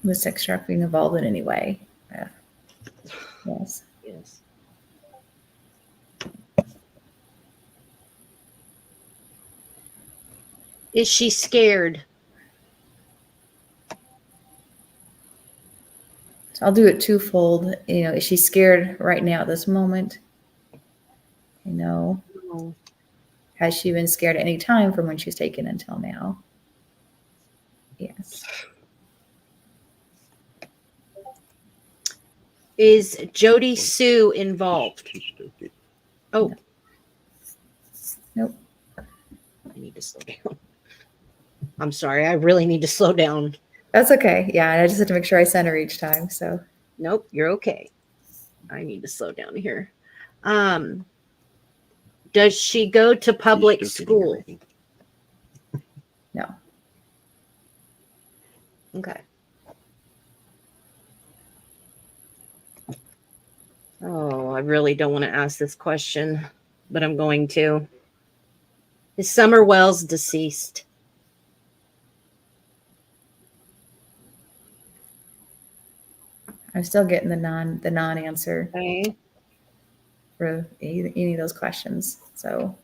Was sex trafficking involved in any way? Yeah. Yes. Yes. Is she scared? So I'll do it twofold. You know, is she scared right now at this moment? You know, No. has she been scared at any time from when she was taken until now? Yes. Is Jody Sue involved? Oh. Nope. I need to slow down. I'm sorry. I really need to slow down. That's okay. Yeah, I just have to make sure I center each time. So Nope, you're okay. I need to slow down here. Does she go to public school? no. Okay. Oh, I really don't want to ask this question, but I'm going to. Is Summer Wells deceased? I'm still getting the non answer Okay. for any of those questions. So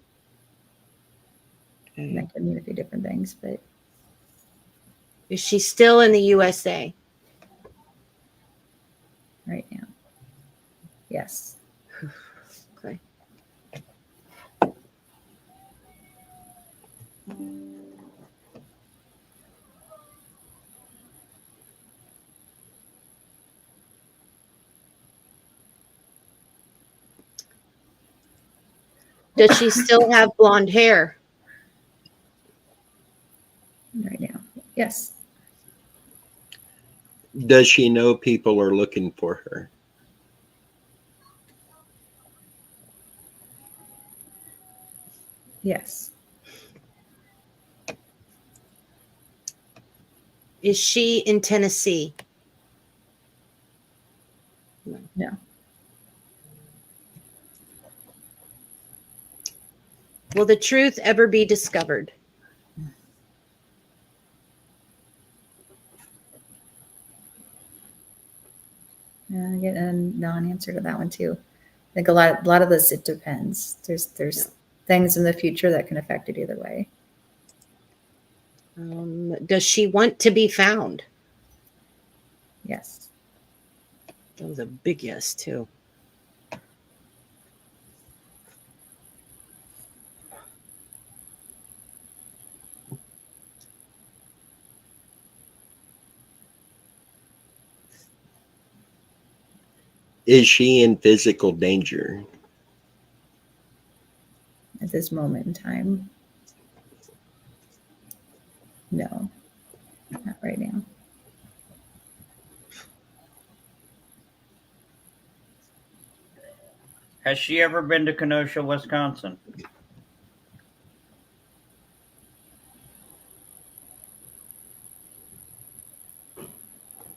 and that could mean a few different things, but Is she still in the USA? right now. Yes. Okay. Does she still have blonde hair? Right now. Yes. Does she know people are looking for her? Yes. Is she in Tennessee? No. Will the truth ever be discovered? I get a non-answer to that one too. I think a lot of this, it depends. There's things in the future that can affect it either way. Does she want to be found? Yes. That was a big yes, too. Is she in physical danger? At this moment in time. No. Not right now. Has she ever been to Kenosha, Wisconsin?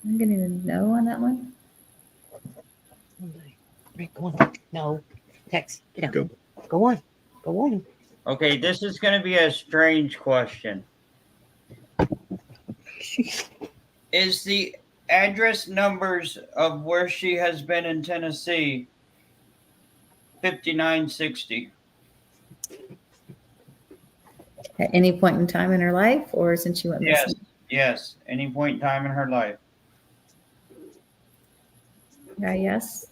I'm getting a no on that one. Rick, go on. No. Tex, get down. Go on. Go on. Okay, this is going to be a strange question. Is the address numbers of where she has been in Tennessee 5960? At any point in time in her life, or since she went Yes, missing? yes. Any point in time in her life. Yeah, yes.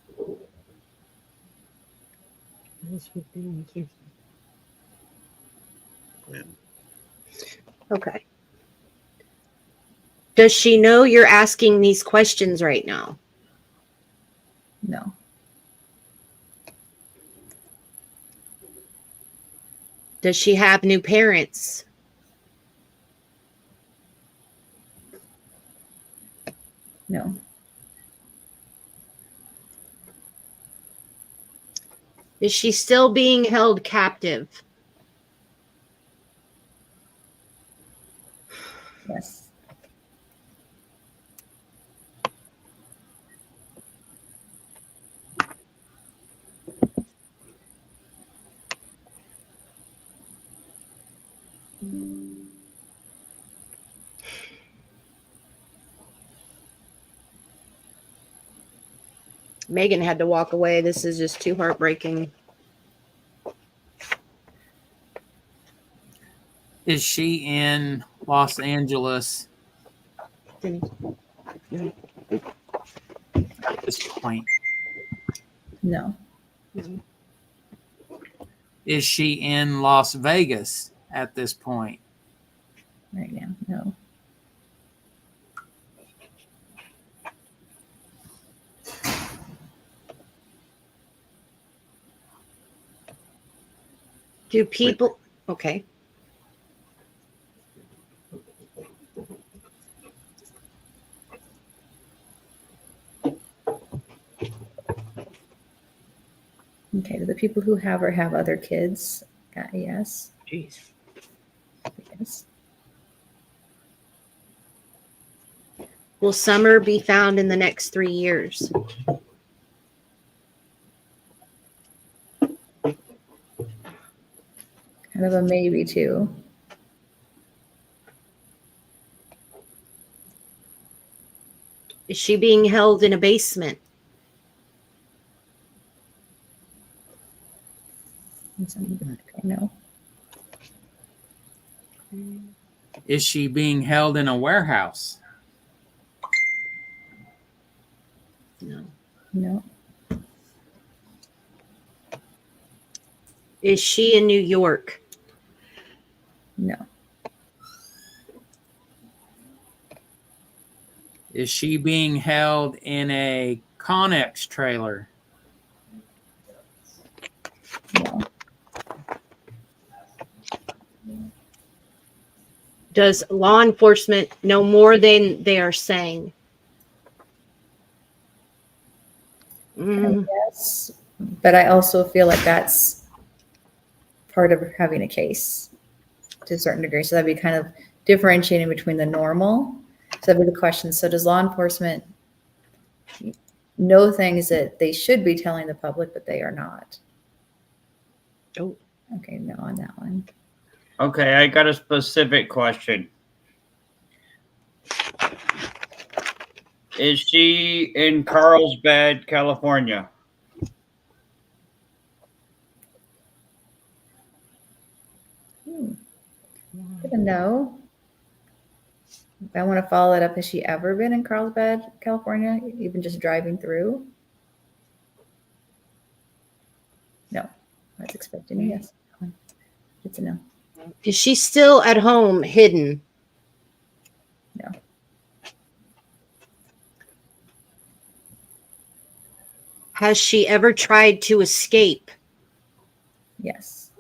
Okay. Does she know you're asking these questions right now? No. Does she have new parents? No. Is she still being held captive? Yes. Megan had to walk away. This is just too heartbreaking. Is she in Los Angeles at this point? No. Is she in Las Vegas at this point? Right now, no. Do people, okay. Okay. Do the people who have her have other kids? Yes. Jeez. Yes. Will Summer be found in the next 3 years? Kind of a maybe too. Is she being held in a basement? Okay, no. Is she being held in a warehouse? No. No. Is she in New York? No. Is she being held in a Connex trailer? No. Does law enforcement know more than they are saying? Yes. But I also feel like that's part of having a case to a certain degree. So that'd be kind of differentiating between the normal. So that'd be the question. So does law enforcement know things that they should be telling the public, but they are not? Oh. Okay, no on that one. Okay, I got a specific question. Is she in Carlsbad, California? Good to know. If I want to follow it up, has she ever been in Carlsbad, California, even just driving through? No. I was expecting a yes. Good to know. Is she still at home hidden? No. Has she ever tried to escape? Yes.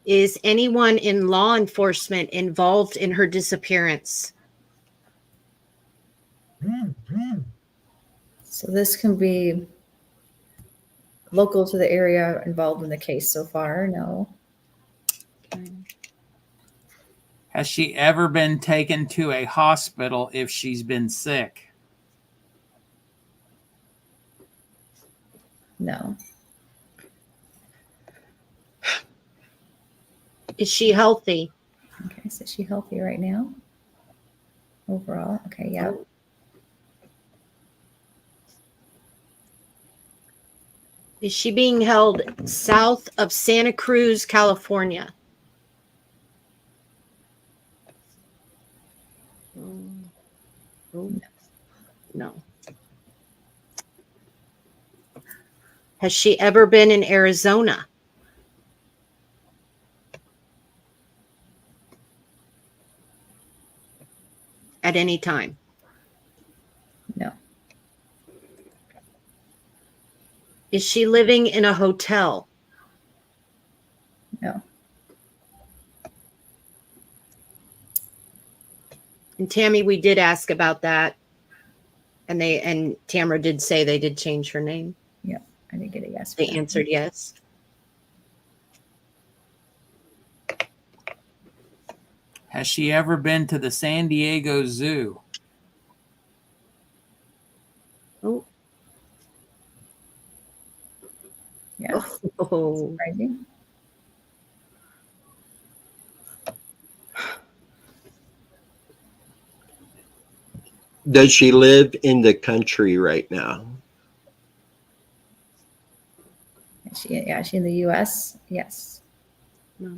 Is anyone in law enforcement involved in her disappearance? So this can be local to the area involved in the case so far. No. Has she ever been taken to a hospital if she's been sick? No. Is she healthy? Okay, so is she healthy right now? Overall, okay, yeah. Is she being held south of Santa Cruz, California? No. Has she ever been in Arizona? At any time? No. Is she living in a hotel? No. And Tammy, we did ask about that. And Tamara did say they did change her name. Yeah, I didn't get a yes. They answered yes. Has she ever been to the San Diego Zoo? Oh. Yeah. Oh. Surprising. Does she live in the country right now? Is she in the US? Yes. No.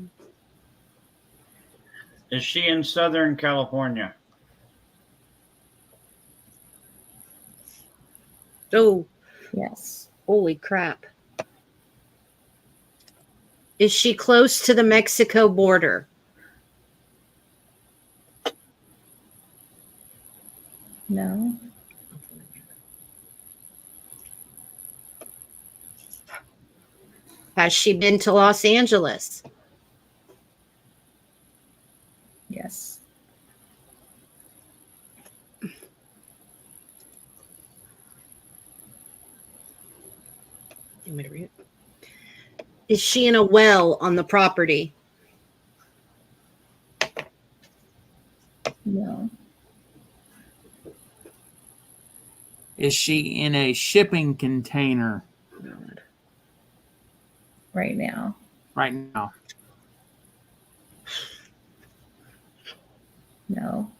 Is she in Southern California? Oh, Yes. holy crap. Is she close to the Mexico border? No. Has she been to Los Angeles? Yes. You want me to read it? Is she in a well on the property? No. Is she in a shipping container Right now. right now? No.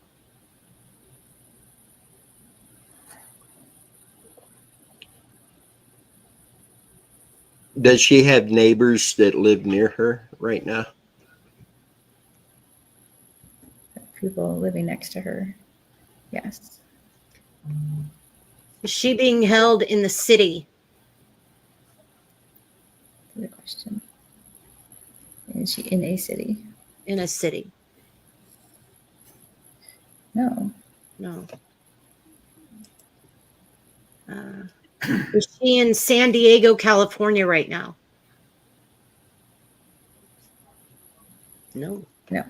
Does she have neighbors that live near her right now? People living next to her. Yes. Is she being held in the city? Good question. Is she in a city? In a city? No. No. Is she in San Diego, California right now? No. No.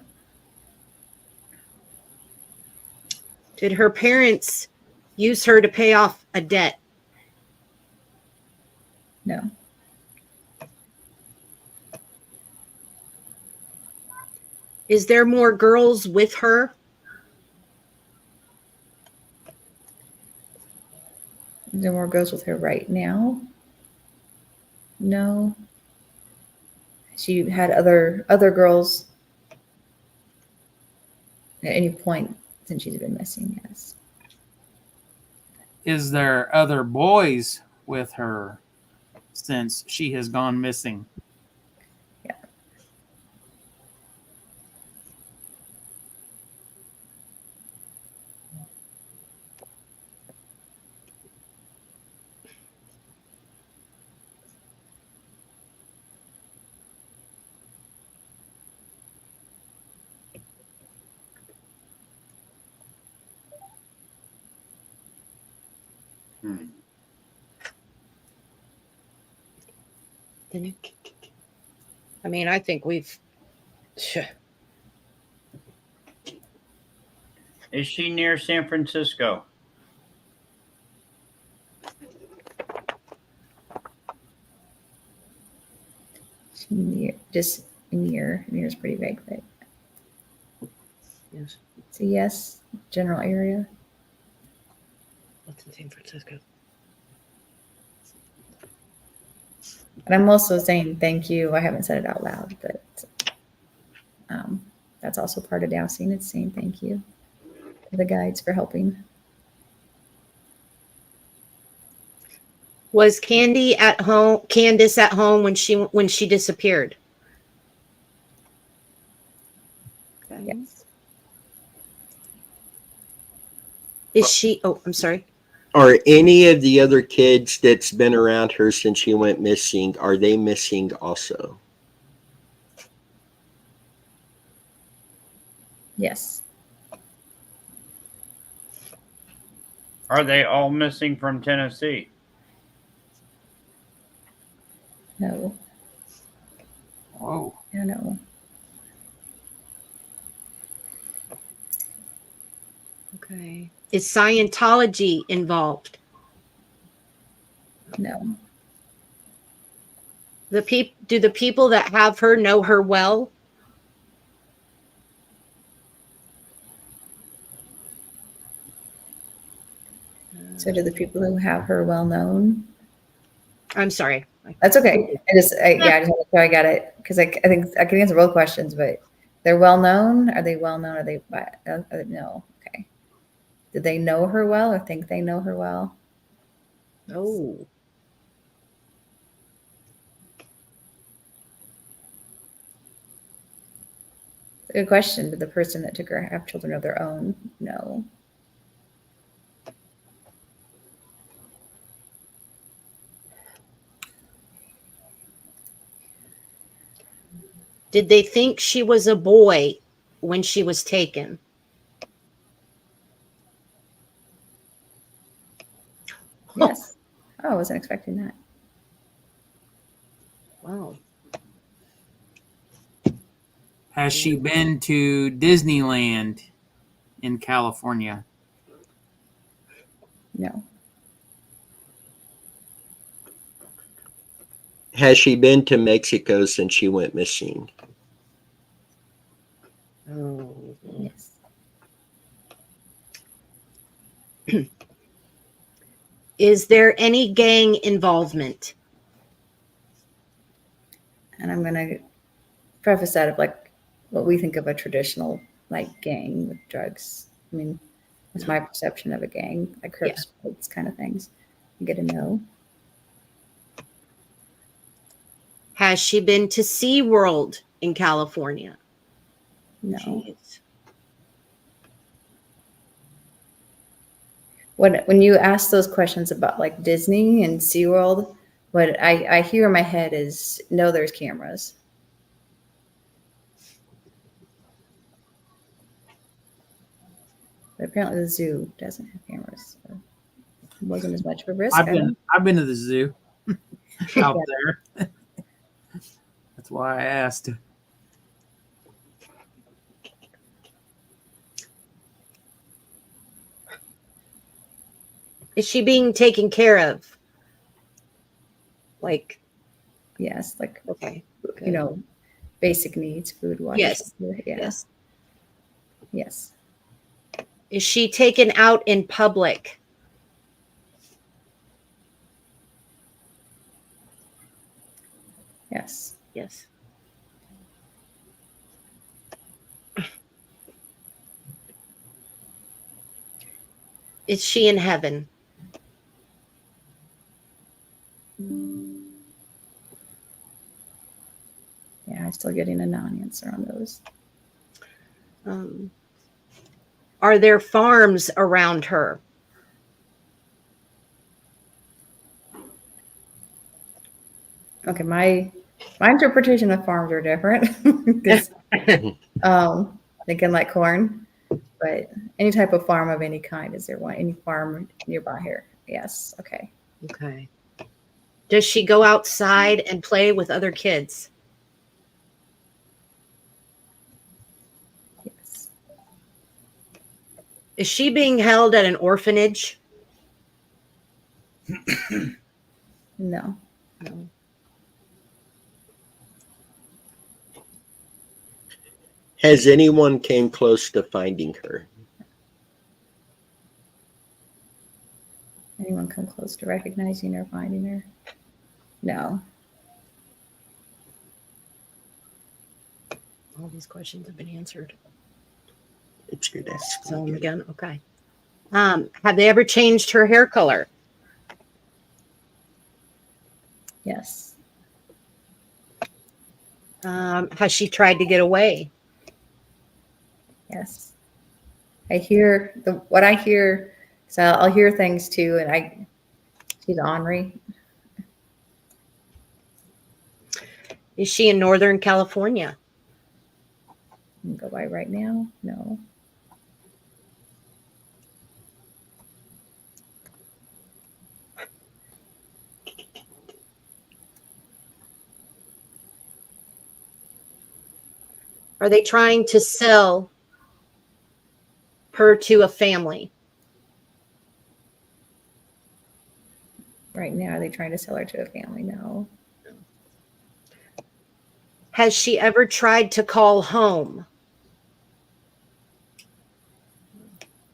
Did her parents use her to pay off a debt? No. Is there more girls with her? Is there more girls with her right now? No. She had other girls at any point since she's been missing, yes. Is there other boys with her since she has gone missing? Yeah. I mean, I think we've. Is she near San Francisco? Near, just near. Near is pretty vague, but Yes. It's a yes. General area. What's in San Francisco? And I'm also saying thank you. I haven't said it out loud, but that's also part of dowsing. It's saying thank you to the guides for helping. Was Candace at home when she disappeared? Okay. Yes. Is she? Oh, I'm sorry. Are any of the other kids that's been around her since she went missing, are they missing also? Yes. Are they all missing from Tennessee? No. Whoa. Yeah, no. Okay. Is Scientology involved? No. Do the people that have her know her well? So do the people who have her well known? I'm sorry. That's okay. I just want to make sure I got it because I think I can answer both questions, but they're well known. Are they well known? Are they no? Okay. Did they know her well or think they know her well? Oh. Good question. Did the person that took her have children of their own? No. Did they think she was a boy when she was taken? Yes. Oh, I wasn't expecting that. Wow. Has she been to Disneyland in California? No. Has she been to Mexico since she went missing? Oh. Yes. Is there any gang involvement? And I'm gonna preface that of like what we think of a traditional like gang with drugs. I mean, that's my perception of a gang, like Crips, Bloods kind of things. You get to know. Has she been to SeaWorld in California? No. Jeez. When you ask those questions about like Disney and SeaWorld, what I hear in my head is no, there's cameras. But apparently the zoo doesn't have cameras. So it wasn't as much of a risk. I've been to the zoo out there. That's why I asked. Is she being taken care of? Like, Yes, like okay. you know, basic needs, food, water. Yes. Shelter. Yeah. Yes. Yes. Is she taken out in public? Yes. Yes. Is she in heaven? Yeah, I'm still getting a non-answer on those. Are there farms around her? Okay, my interpretation of farms are different because they can like corn, but any type of farm of any kind. Is there any farm nearby here? Yes. Okay. Okay. Does she go outside and play with other kids? Yes. Is she being held at an orphanage? No. No. Has anyone came close to finding her? Anyone come close to recognizing or finding her? No. All these questions have been answered. It's good. So again, okay. Have they ever changed her hair color? Yes. Has she tried to get away? Yes. I hear what I hear. So I'll hear things too, and she's ornery. Is she in Northern California? Go by right now? No. Are they trying to sell her to a family? Right now, are they trying to sell her to a family? No. Has she ever tried to call home?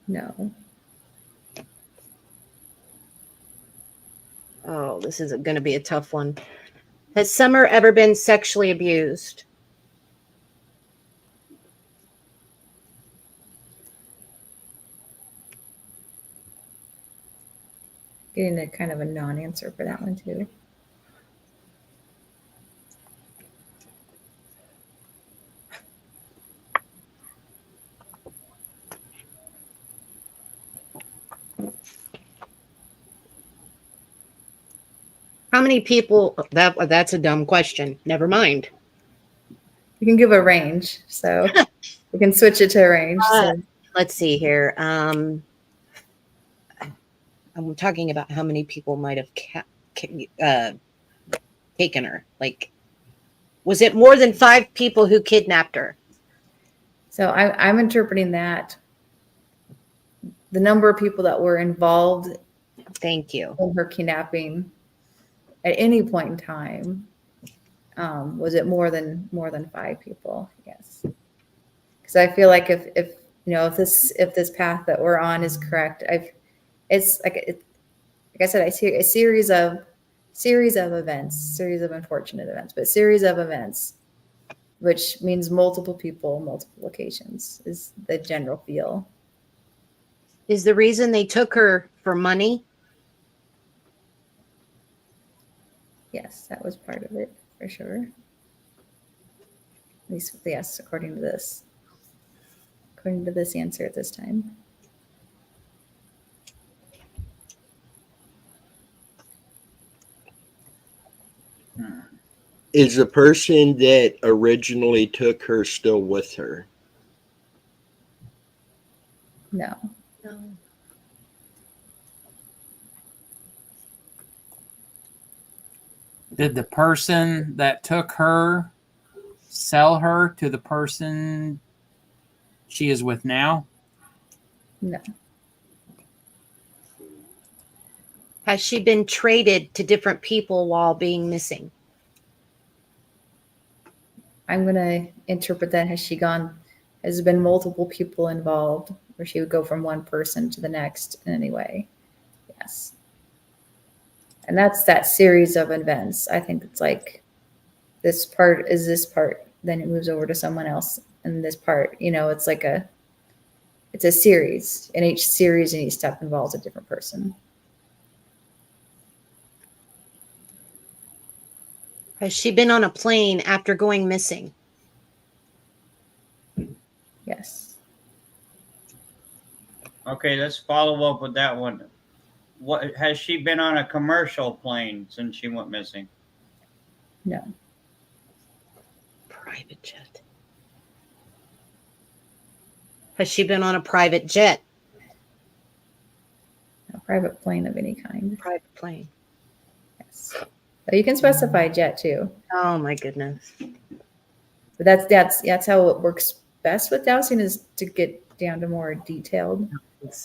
No. Oh, this is going to be a tough one. Has Summer ever been sexually abused? Getting a kind of a non-answer for that one too. How many people? That's a dumb question. Never mind. You can give a range, so we can switch it to a range. So. Let's see here. I'm talking about how many people might have taken her. Like, was it more than 5 people who kidnapped her? So I'm interpreting that the number of people that were involved Thank you. in her kidnapping at any point in time, was it more than 5 people? Yes, because I feel like if this path that we're on is correct, it's like I said, I see a series of events, series of unfortunate events, but series of events, which means multiple people, multiple locations is the general feel. Is the reason they took her for money? Yes, that was part of it for sure. At least, yes, according to this answer at this time. Is the person that originally took her still with her? No. No. Did the person that took her sell her to the person she is with now? No. Has she been traded to different people while being missing? I'm going to interpret that has there been multiple people involved where she would go from one person to the next in any way. Yes. And that's that series of events. I think it's like this part, then it moves over to someone else. And this part, it's like it's a series, and each series and each step involves a different person. Has she been on a plane after going missing? Yes. Okay, let's follow up with that one. What has she been on a commercial plane since she went missing? No. Private jet. Has she been on a private jet? A private plane of any kind. Private plane. Yes. But you can specify jet too. Oh my goodness. But that's how it works best with dowsing, is to get down to more detailed.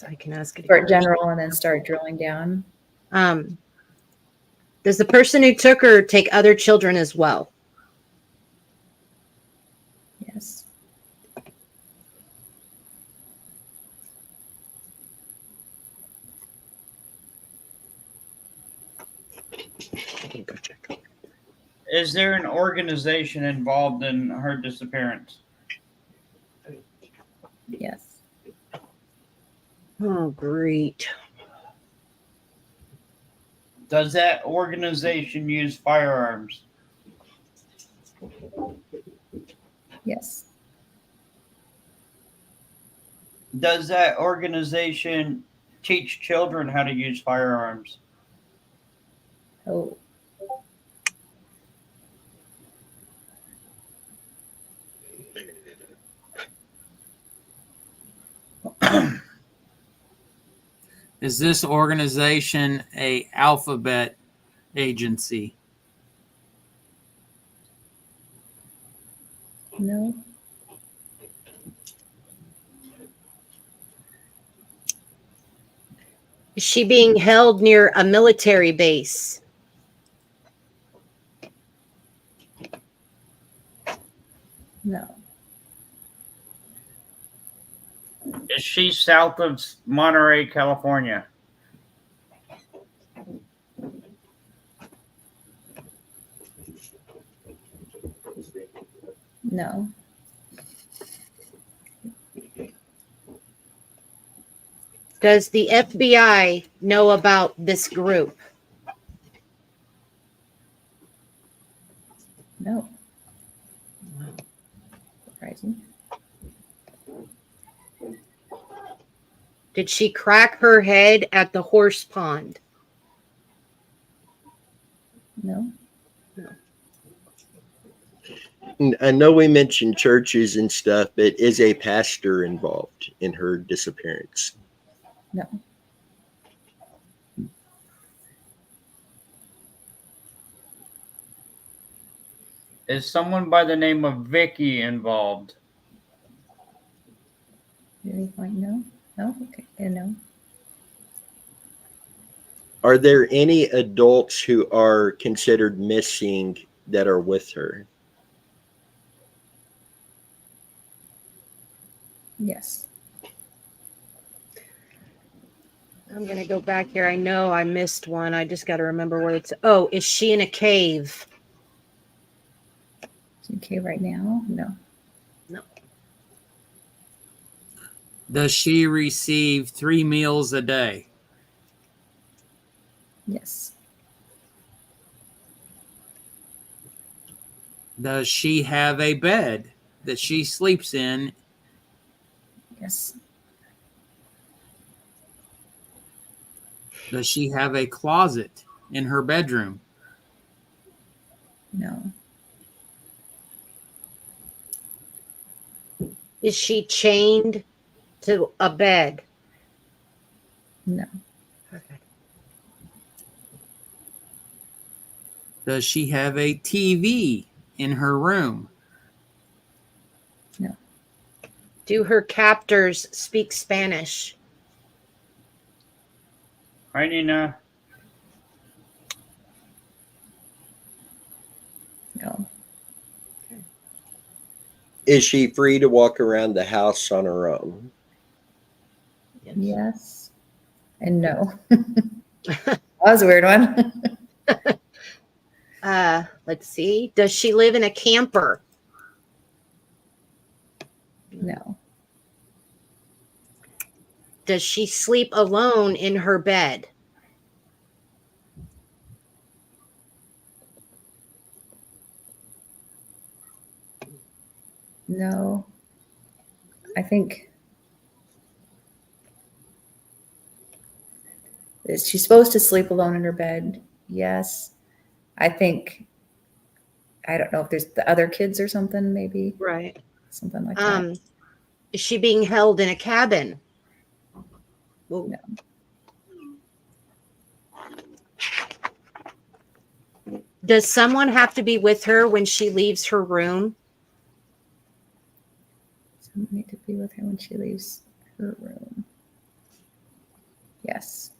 I can ask it. Start general and then start drilling down. Does the person who took her take other children as well? Yes. Is there an organization involved in her disappearance? Yes. Oh, great. Does that organization use firearms? Yes. Does that organization teach children how to use firearms? Oh. Is this organization a alphabet agency? No. Is she being held near a military base? No. Is she south of Monterey, California? No. Does the FBI know about this group? No. Surprising. Did she crack her head at the horse pond? No. I know we mentioned churches and stuff, but is a pastor involved in her disappearance? No. Is someone by the name of Vicky involved? Any point? No. No. Okay. Yeah, no. Are there any adults who are considered missing that are with her? Yes. I'm going to go back here. I know I missed one. I just got to remember where it's. Oh, is she in a cave? It's okay right now? No. Does she receive 3 meals a day? Yes. Does she have a bed that she sleeps in? Yes. Does she have a closet in her bedroom? No. Is she chained to a bed? No. Okay. Does she have a TV in her room? No. Do her captors speak Spanish? Hi, Nina. No. Is she free to walk around the house on her own? Yes. And no. That was a weird one. Let's see. Does she live in a camper? No. Does she sleep alone in her bed? No. I think is she supposed to sleep alone in her bed? Yes. I think I don't know if there's the other kids or something, maybe Right. something like that. Is she being held in a cabin? Whoa. No. Does someone have to be with her when she leaves her room? Someone need to be with her when she leaves her room. Yes.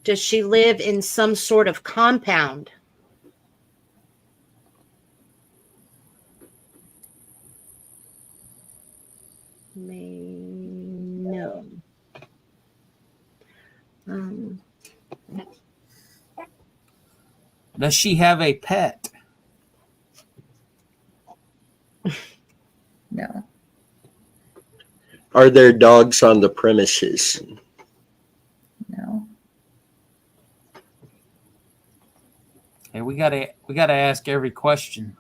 Does she live in some sort of compound? No. Does she have a pet? No. Are there dogs on the premises? No. Hey, we gotta ask every question.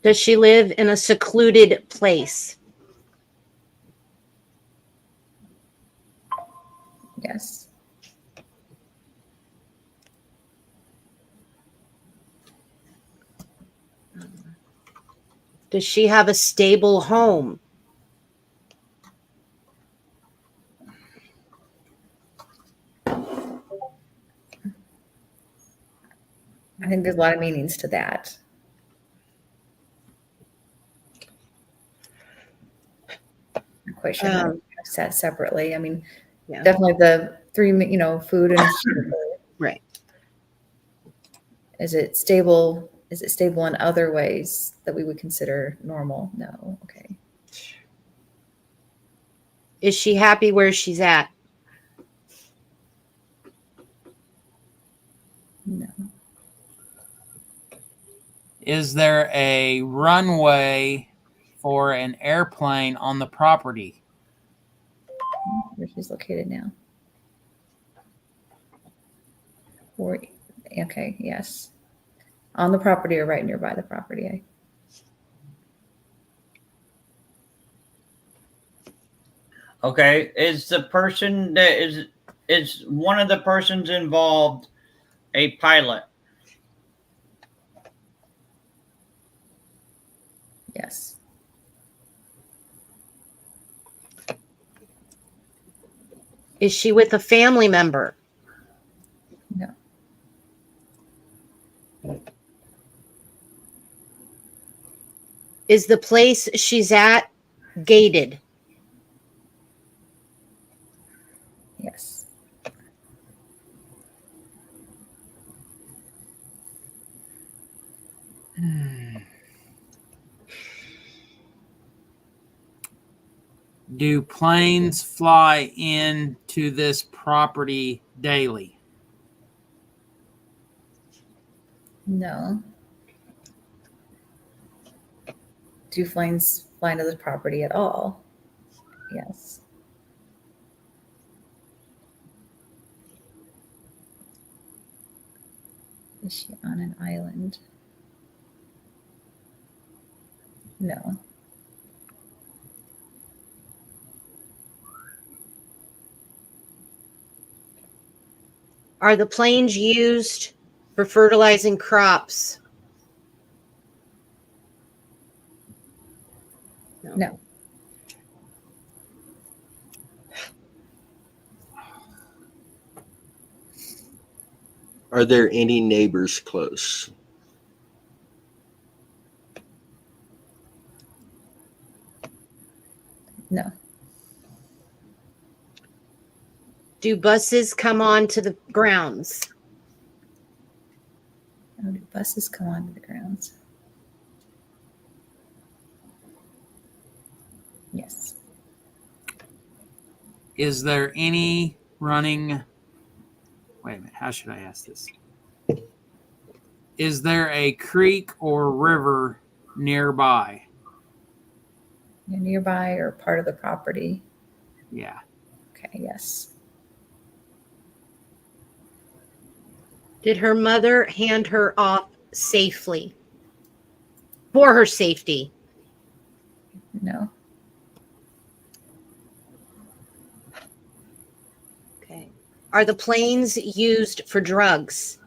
Does she live in a secluded place? Yes. Does she have a stable home? I think there's a lot of meanings to that. I'm quite sure how to set separately. I mean, Yeah. definitely the three, food and shelter. Right. Is it stable? Is it stable in other ways that we would consider normal? No. Okay. Is she happy where she's at? No. Is there a runway for an airplane on the property? Where she's located now. Or, okay, yes. On the property or right nearby the property. Okay, is the person that is one of the persons involved a pilot? Yes. Is she with a family member? No. Is the place she's at gated? Yes. Do planes fly into this property daily? No. Do planes fly into the property at all? Yes. Is she on an island? No. Are the planes used for fertilizing crops? No. Are there any neighbors close? No. Do buses come on to the grounds? How do buses come onto the grounds? Yes. Is there any running? Wait a minute. How should I ask this? Is there a creek or river nearby? Nearby or part of the property? Yeah. Okay, yes. Did her mother hand her off safely? For her safety? No. Okay. Are the planes used for drugs?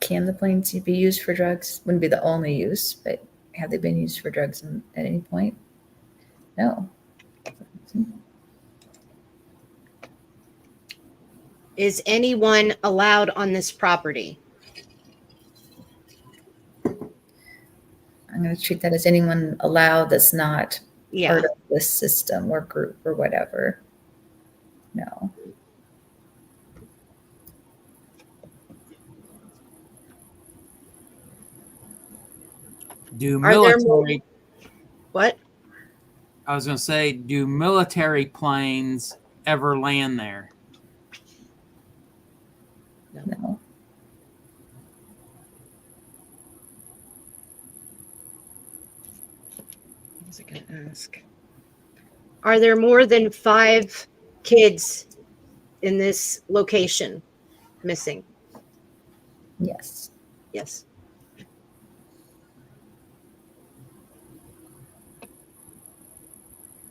Can the planes be used for drugs? Wouldn't be the only use, but have they been used for drugs at any point? No. Is anyone allowed on this property? I'm going to treat that as anyone allowed that's not Yeah. part of this system or group or whatever. No. Do Are there more- military? What? I was going to say, do military planes ever land there? No. What was I going to ask? Are there more than 5 kids in this location missing? Yes. Yes.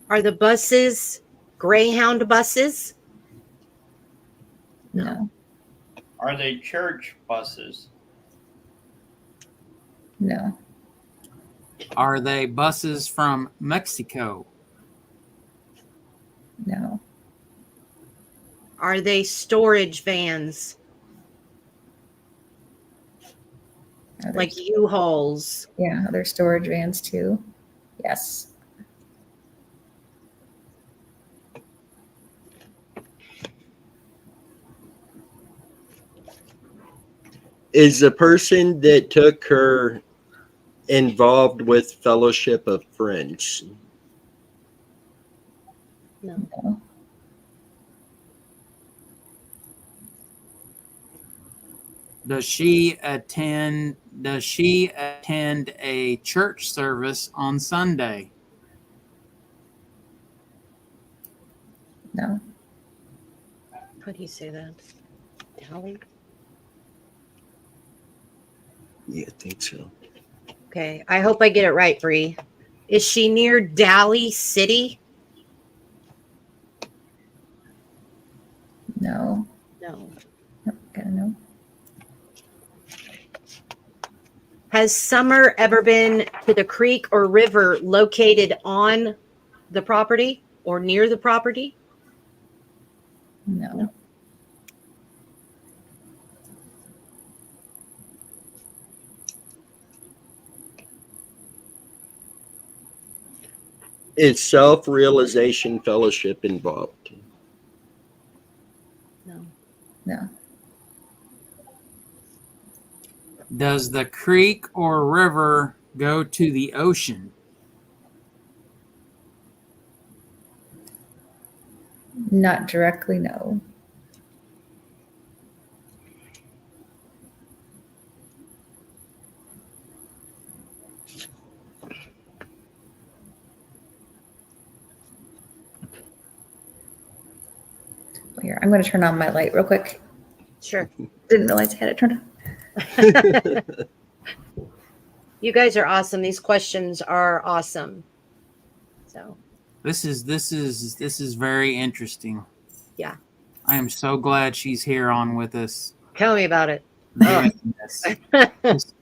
Are the buses Greyhound buses? No. Are they church buses? No. Are they buses from Mexico? No. Are they storage vans Are there- like U-Hauls? yeah, other storage vans too. Yes. Is the person that took her involved with Fellowship of Friends? No. No. Does she attend a church service on Sunday? No. How do you say that? Dally? Yeah, I think so. Okay, I hope I get it right, Bree. Is she near Dally City? No. No. No. Gotta know. Has Summer ever been to the creek or river located on the property or near the property? No. Is Self-Realization Fellowship involved? No. No. Does the creek or river go to the ocean? Not directly. No. Here, I'm going to turn on my light real quick. Sure. Didn't realize I had it turned on. You guys are awesome. These questions are awesome. So, This is very interesting. Yeah. I am so glad she's here on with us. tell me about it. doing this. Just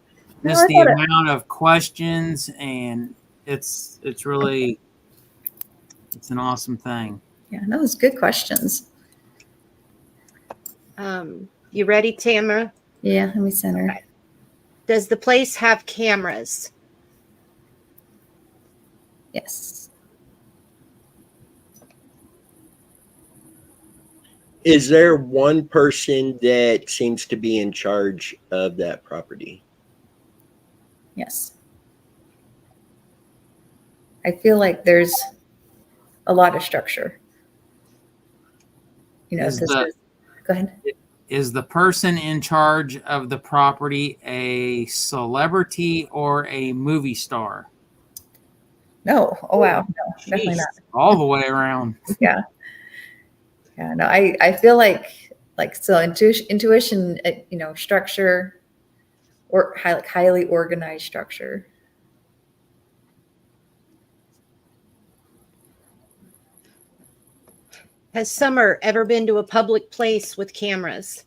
No, I the thought it- amount of questions, and it's really an awesome thing. Yeah, no, it's good questions. You ready, Tamara? Yeah, let me center. Okay. Does the place have cameras? Yes. Is there one person that seems to be in charge of that property? Yes. I feel like there's a lot of structure. You know, Is this the- is, go ahead. Is the person in charge of the property a celebrity or a movie star? No. Oh, wow. No, definitely Jeez, not. all the way around. Yeah. Yeah. No, I feel like so intuition, you know, structure or highly organized structure. Has Summer ever been to a public place with cameras?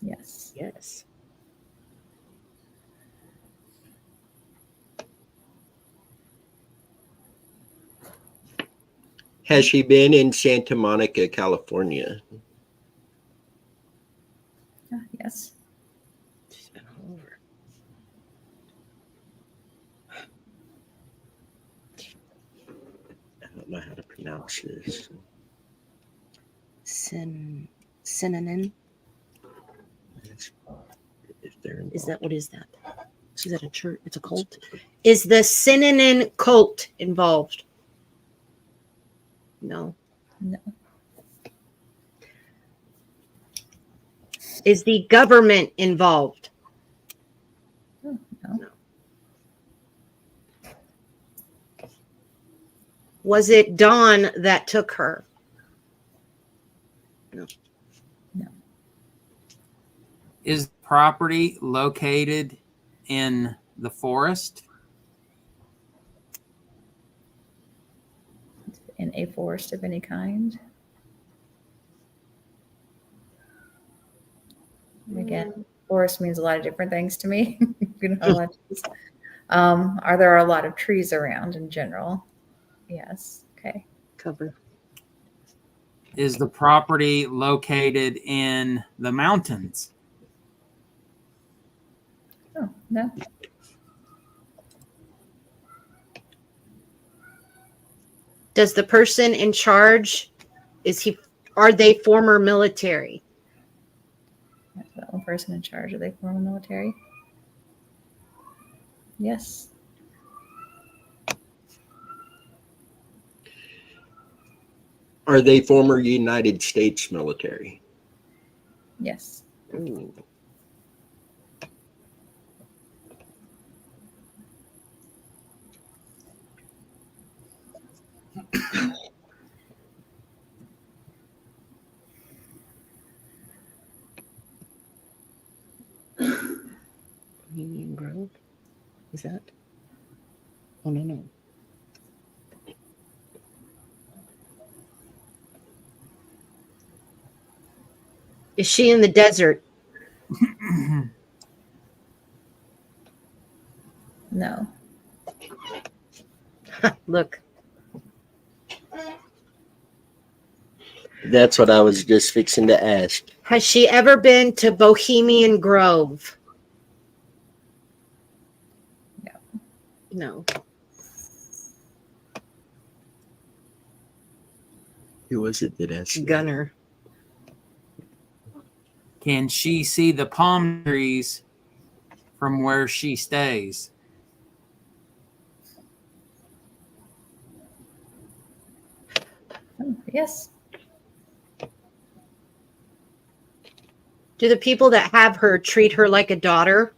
Yes. Yes. Has she been in Santa Monica, California? Yes. She's been all over. I don't know how to pronounce this. Synonym. They're Is involved. that what is that? Is that a church? It's a cult. Is the Synonym cult involved? No. No. Is the government involved? Oh, no. Was it Dawn that took her? Is the property located in the forest? In a forest of any kind. Again, forest means a lot of different things to me. You know, a lot of trees. Are there a lot of trees around in general? Yes. Okay. Cover. Is the property located in the mountains? Oh, no. Does the person in charge, are they former military? That's the only person in charge. Are they former military? Yes. Are they former United States military? Yes. Ooh. Union Grove? Is that? Oh, no. Is she in the desert? No. Look. That's what I was just fixing to ask. Has she ever been to Bohemian Grove? No. Who was it that asked? Gunner. Can she see the palm trees from where she stays? Oh, yes. Do the people that have her treat her like a daughter?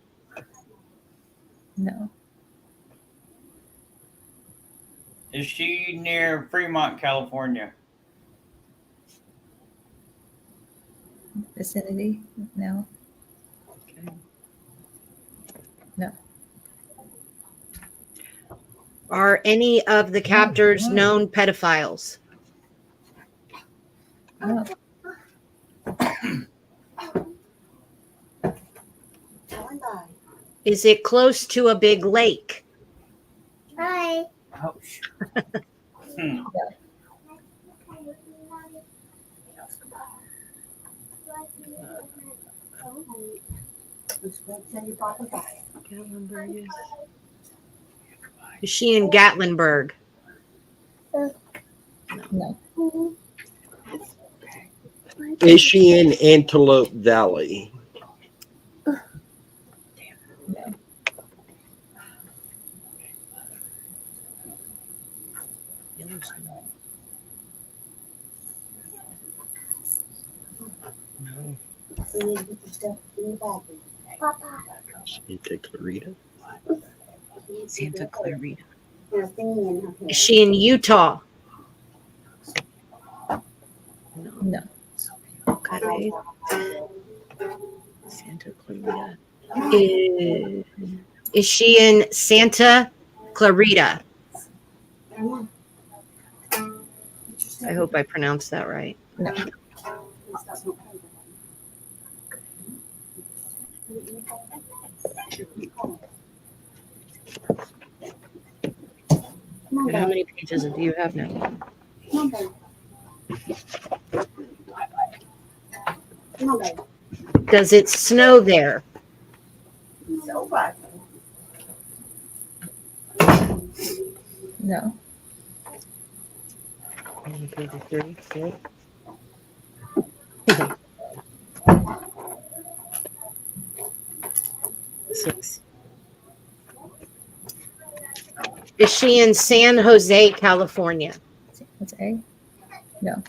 No. Is she near Fremont, California? Vicinity? No. No. Are any of the captors known pedophiles? No. Is it close to a big lake? Hi. Oh, Hmm. Is she in Gatlinburg? No. Is she in Antelope Valley? No. Papa. Santa Clarita? Santa Clarita. No. Is she in Utah? No. Okay. Santa Clarita. Is she in Santa Clarita? I hope I pronounced that right. No. And how many pages do you have now? Does it snow there? No. 6. Is she in San Jose, California? What's A? No.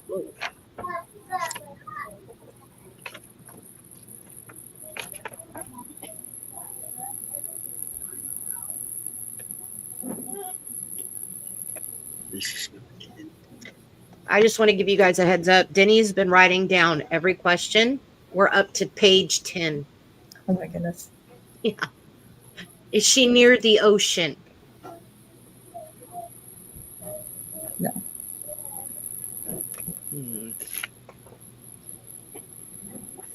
I just want to give you guys a heads up. Denny's been writing down every question. We're up to page 10. Oh my goodness. Is she near the ocean? No.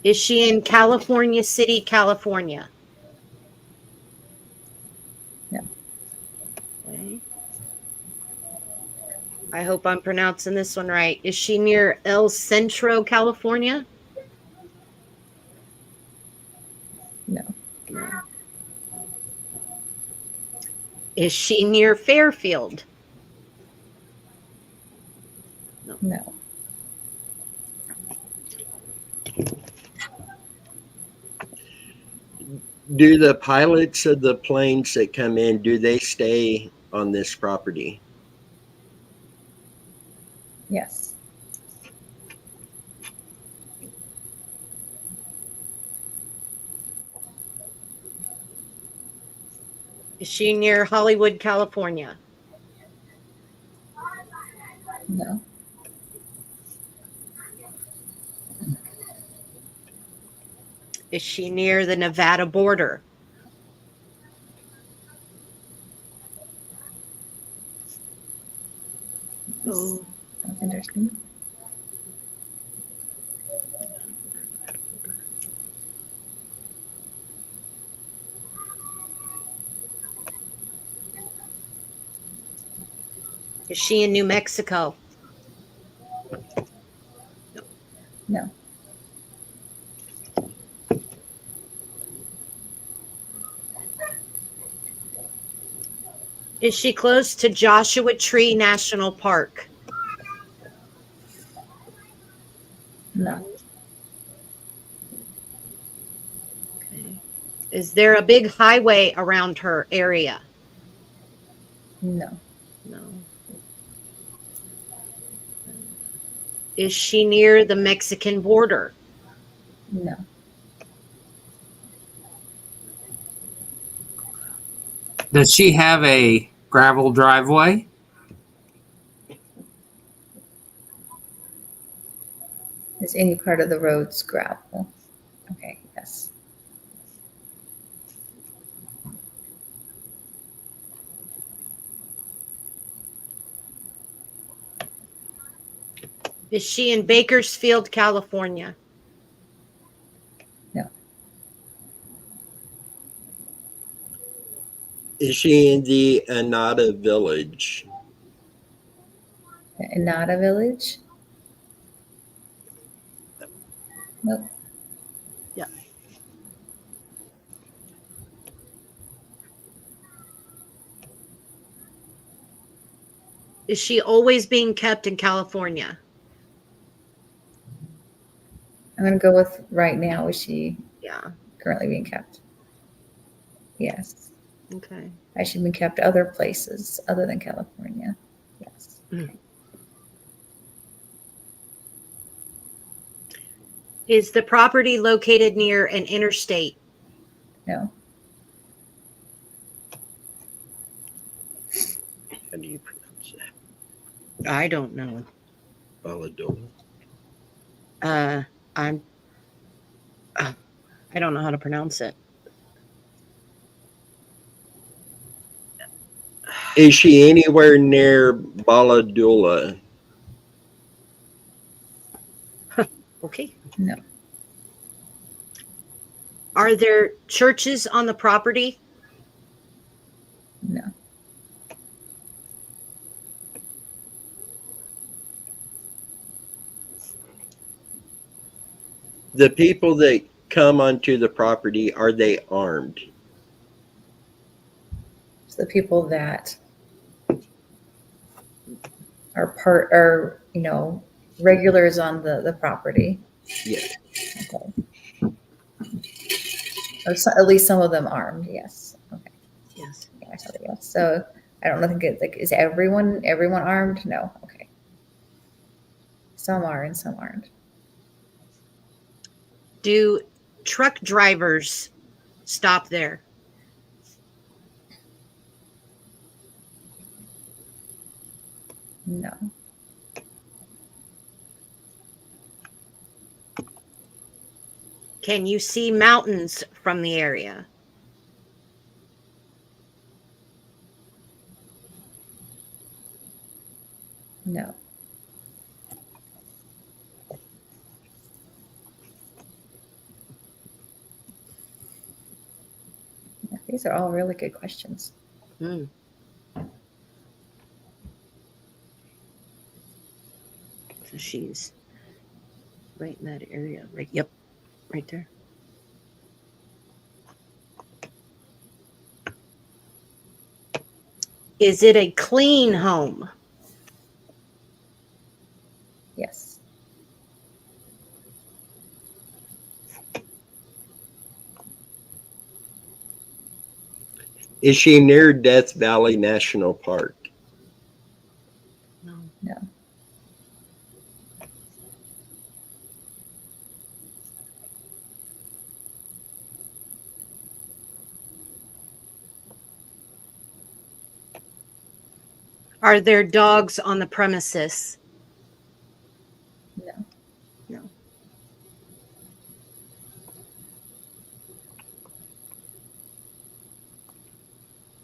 Is she in California City, California? No. Okay. I hope I'm pronouncing this one right. Is she near El Centro, California? No. Is she near Fairfield? No. Do the pilots of the planes that come in, do they stay on this property? Yes. Is she near Hollywood, California? No. Is she near the Nevada border? Oh. That's interesting. Is she in New Mexico? No. Is she close to Joshua Tree National Park? No. Okay. Is there a big highway around her area? No. No. Is she near the Mexican border? No. Does she have a gravel driveway? Is any part of the roads gravel? Okay. Yes. Is she in Bakersfield, California? No. Is she in the Anata Village? Anata Village? Nope. Is she always being kept in California? I'm going to go with right now. Is she Yeah. currently being kept? Yes. Okay. Has she been kept other places other than California? Yes. Is the property located near an interstate? No. How do you pronounce that? I don't know. Baladola. I don't know how to pronounce it. Is she anywhere near Baladula? Okay. No. Are there churches on the property? No. The people that come onto the property, are they armed? It's the people that are regulars on the property. Yes. Okay. Or so, at least some of them armed. Yes. Okay. Yes. Yeah, I saw the yes. So I don't know. Think it's like is everyone armed? No. Okay. Some are and some aren't. Do truck drivers stop there? No. Can you see mountains from the area? No. Yeah, these are all really good questions. Hmm. So she's right in that area. Right. Yep. Right there. Is it a clean home? Yes. Is she near Death Valley National Park? No. No. Are there dogs on the premises? No. No.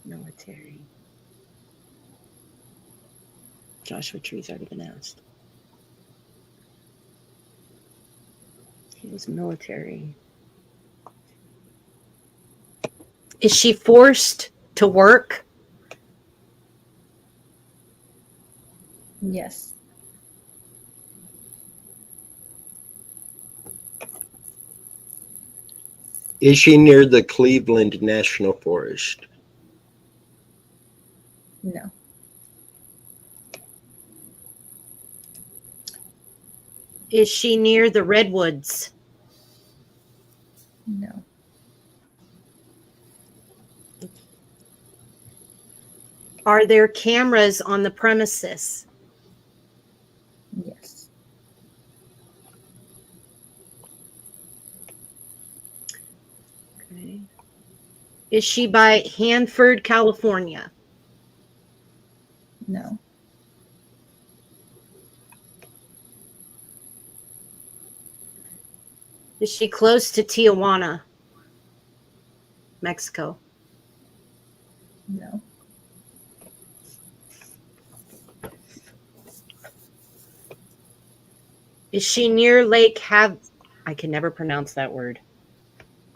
Military. Joshua Tree's already been asked. He was military. Is she forced to work? Yes. Is she near the Cleveland National Forest? No. Is she near the redwoods? No. Are there cameras on the premises? Yes. Okay. Is she by Hanford, California? No. Is she close to Tijuana, Mexico? No. Is she near Lake I can never pronounce that word.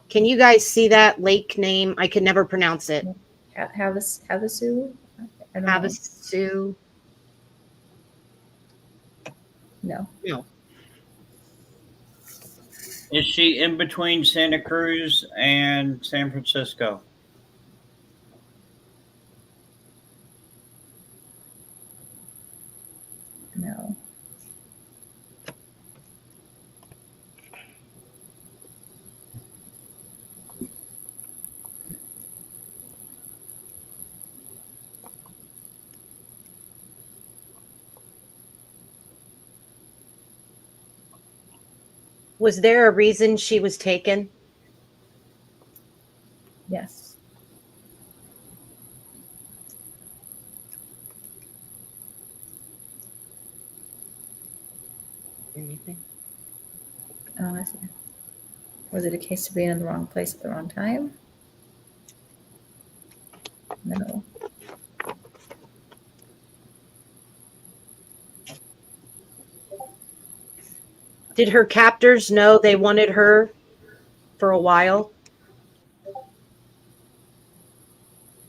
Can you guys see that lake name? I can never pronounce it. Havasu? I don't know. Havasu. No. No. Is she in between Santa Cruz and San Francisco? No. Was there a reason she was taken? Yes. Anything? I see. Was it a case of being in the wrong place at the wrong time? No. Did her captors know they wanted her for a while?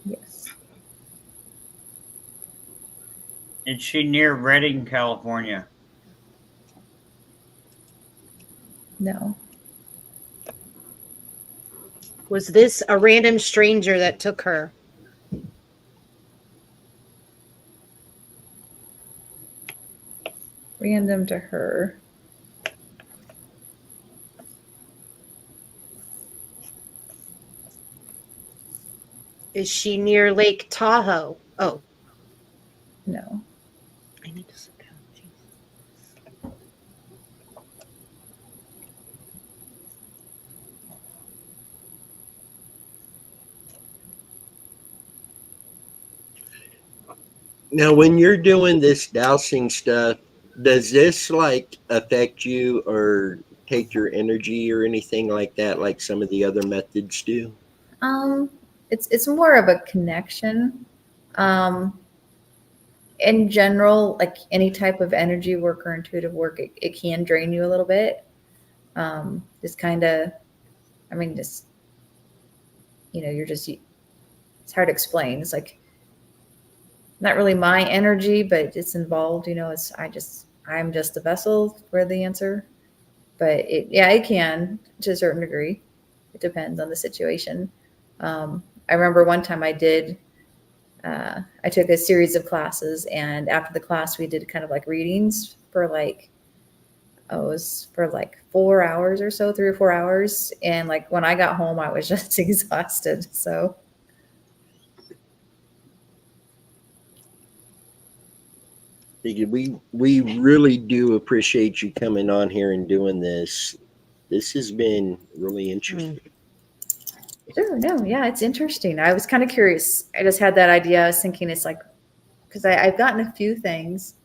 Yes. Is she near Redding, California? No. Was this a random stranger that took her? Random to her. Is she near Lake Tahoe? Oh, No. I need to sit down. Jeez. Now, when you're doing this dowsing stuff, does this like affect you or take your energy or anything like that, like some of the other methods do? It's more of a connection. In general, like any type of energy work or intuitive work, it can drain you a little bit. Just kind of, I mean, just, you're just, it's hard to explain. It's like not really my energy, but it's involved, I'm just the vessel for the answer. But it can to a certain degree. It depends on the situation. I remember one time I took a series of classes, and after the class we did kind of like readings for it was for like 4 hours or so, 3 or 4 hours. And like when I got home, I was just exhausted. So We really do appreciate you coming on here and doing this. This has been really interesting. sure, no, yeah, it's interesting. I was kind of curious. I just had that idea. I was thinking it's like, because I've gotten a few things,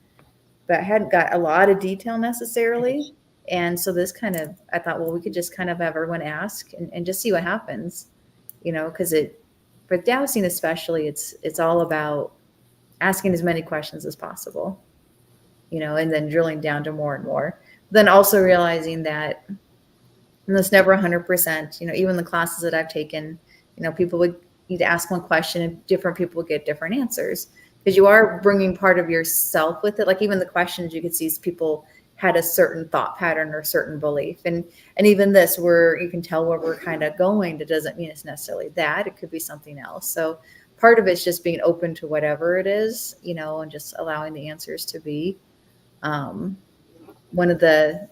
but I hadn't got a lot of detail necessarily. And so this kind of, I thought, well, we could just kind of have everyone ask and just see what happens, because for dowsing especially, it's all about asking as many questions as possible, and then drilling down to more and more. Then also realizing that it's never 100%, even the classes that I've taken, people would need to ask one question and different people would get different answers, because you are bringing part of yourself with it. Like even the questions, you could see people had a certain thought pattern or certain belief. And even this, where you can tell where we're kind of going, that doesn't mean it's necessarily that. It could be something else. So part of it's just being open to whatever it is, and just allowing the answers to be. One of the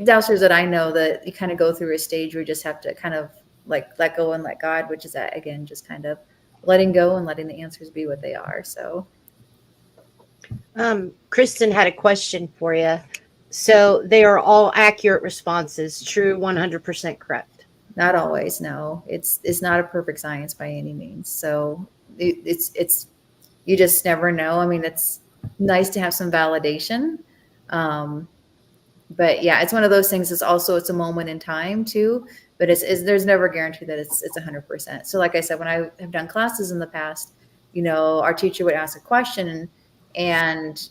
dowsers that I know that you kind of go through a stage where you just have to kind of like let go and let God, which is that, again, just kind of letting go and letting the answers be what they are. So Kristen had a question for you. So they are all accurate responses, true, 100% correct. not always, no. It's not a perfect science by any means. So it's you just never know. I mean, it's nice to have some validation. But yeah, it's one of those things. It's a moment in time too, but there's never a guarantee that it's 100%. So like I said, when I have done classes in the past, our teacher would ask a question and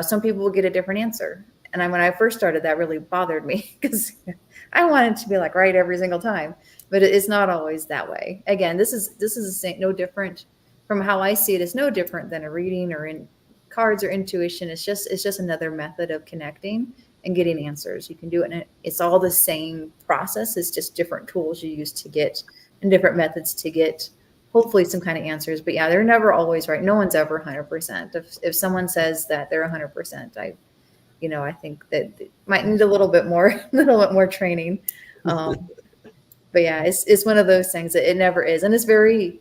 some people would get a different answer. And when I first started, that really bothered me because I wanted to be like right every single time, but it's not always that way. Again, this is no different from how I see it. It's no different than a reading or in cards or intuition. It's just another method of connecting and getting answers. You can do it, and it's all the same process. It's just different tools you use to get, and different methods to get hopefully some kind of answers. But yeah, they're never always right. No one's ever 100%. If someone says that they're 100%, I think that it might need a little bit more training. But yeah, it's one of those things that it never is, and it's very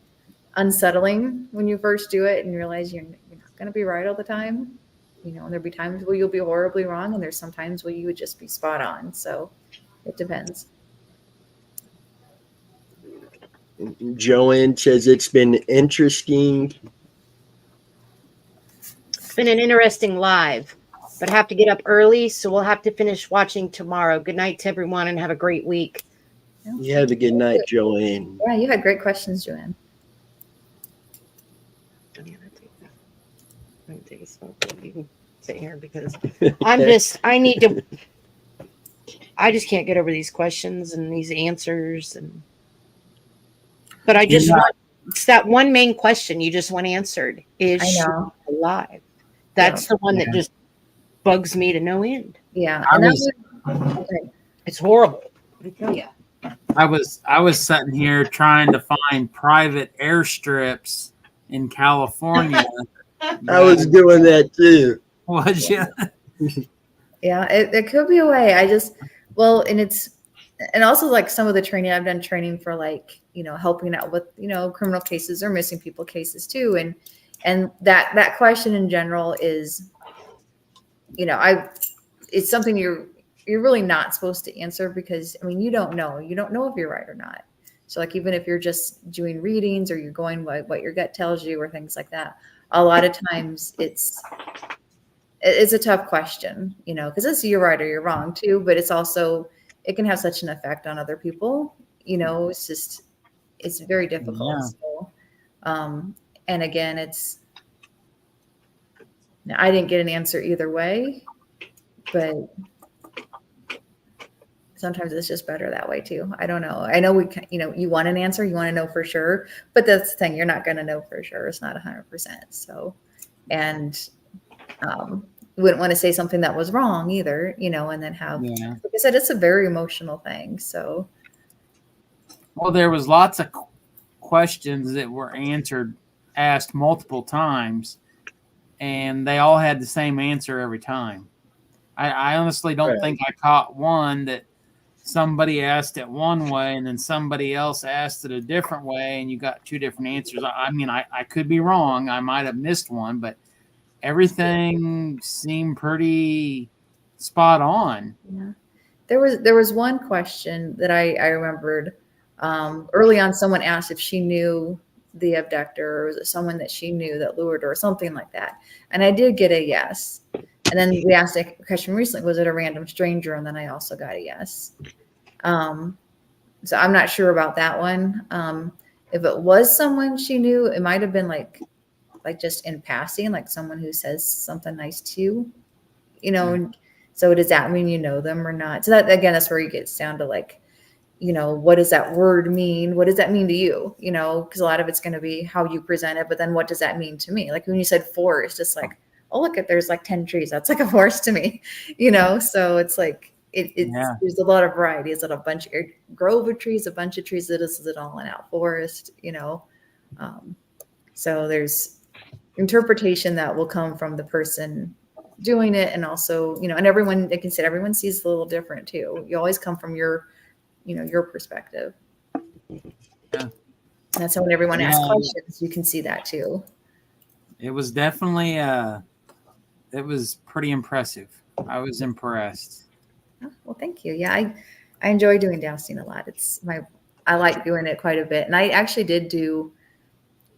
unsettling when you first do it and you realize you're not going to be right all the time. And there'll be times where you'll be horribly wrong, and there's some times where you would just be spot on. So it depends. Joanne says it's been interesting. It's been an interesting live, but I have to get up early, so we'll have to finish watching tomorrow. Good night to everyone, and have a great week. You have a good night, Joanne. Yeah, you had great questions, Joanne. I'm gonna take a smoke. You can sit here because I just can't get over these questions and these answers, but I just want, it's that one main question you just want answered. Is she alive? That's the one that just bugs me to no end. Yeah. It's horrible. Yeah. I was sitting here trying to find private airstrips in California. I was doing that too. Was you? Yeah, it could be a way. And and also like some of the training I've done training for like, helping out with, criminal cases or missing people cases too. And that question in general is, it's something you're really not supposed to answer because you don't know if you're right or not. So like, even if you're just doing readings or you're going by what your gut tells you or things like that, a lot of times it's a tough question, because it's you're right or you're wrong too, but it's also, it can have such an effect on other people. It's very difficult. Yeah. So, and again, I didn't get an answer either way, but sometimes it's just better that way too. I don't know. I know you want an answer, you want to know for sure, but that's the thing. You're not going to know for sure. It's not 100%. So, and, wouldn't want to say something that was wrong either, and then have, like I said, it's a very emotional thing. So, well, there was lots of questions that were asked multiple times, and they all had the same answer every time. I honestly don't think I caught one that somebody asked it one way and then somebody else asked it a different way, and you got two different answers. I could be wrong. I might have missed one, but everything seemed pretty spot on. Yeah. There was one question that I remembered early on. Someone asked if she knew the abductor, or was it someone that she knew that lured her or something like that. And I did get a yes. And then we asked a question recently, was it a random stranger? And then I also got a yes. So I'm not sure about that one. If it was someone she knew, it might have been like just in passing, like someone who says something nice to you, So does that mean you know them or not? So that, again, that's where it gets down to like, what does that word mean? What does that mean to you? Because a lot of it's going to be how you present it, but then what does that mean to me? Like when you said forest, it's like, oh, look there's like 10 trees. That's like a forest to me, So it's like, there's a lot of variety. Is it a bunch of grove of trees, a bunch of trees? Is it all an out forest? So there's interpretation that will come from the person doing it, and also, and everyone, like I said, everyone sees a little different too. You always come from your perspective. Yeah. And that's how when everyone asks questions, you can see that too. It was definitely it was pretty impressive. I was impressed. Oh, well, thank you. Yeah, I enjoy doing dowsing a lot. I like doing it quite a bit. And I actually did do,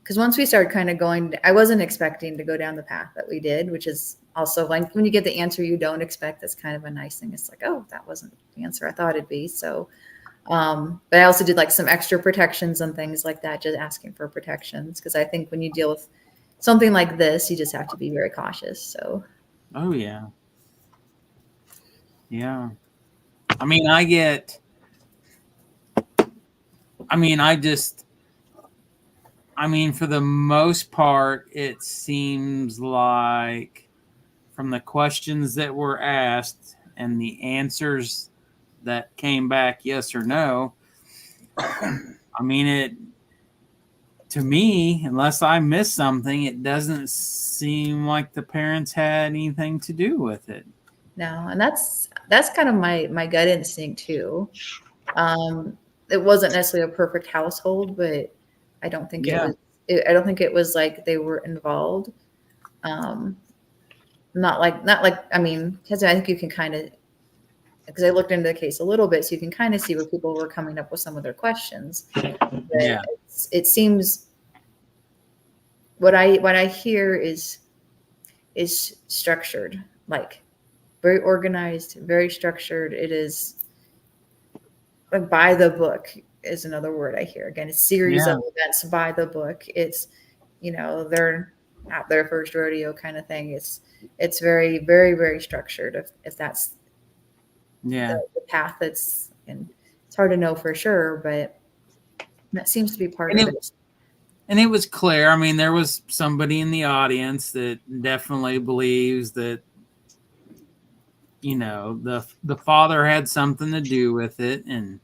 because once we started kind of going, I wasn't expecting to go down the path that we did, which is also like when you get the answer you don't expect, that's kind of a nice thing. It's like, oh, that wasn't the answer I thought it'd be. So, but I also did like some extra protections and things like that, just asking for protections. Because I think when you deal with something like this, you just have to be very cautious. So. Oh, yeah. Yeah. For the most part, it seems like from the questions that were asked and the answers that came back, yes or no, to me, unless I missed something, it doesn't seem like the parents had anything to do with it. No, and that's kind of my gut instinct too. It wasn't necessarily a perfect household, but I don't think I don't think it was like they were involved. Not like because I think you can kind of, because I looked into the case a little bit, so you can kind of see where people were coming up with some of their questions. But it seems what I hear is structured, like very organized, very structured. It is like by the book is another word I hear. Again, it's series of events by the book. It's, they're not their first rodeo kind of thing. It's very, very, very structured. If that's the path that's, and it's hard to know for sure, but that seems to be part of it. And it was clear. There was somebody in the audience that definitely believes that, the father had something to do with it. And,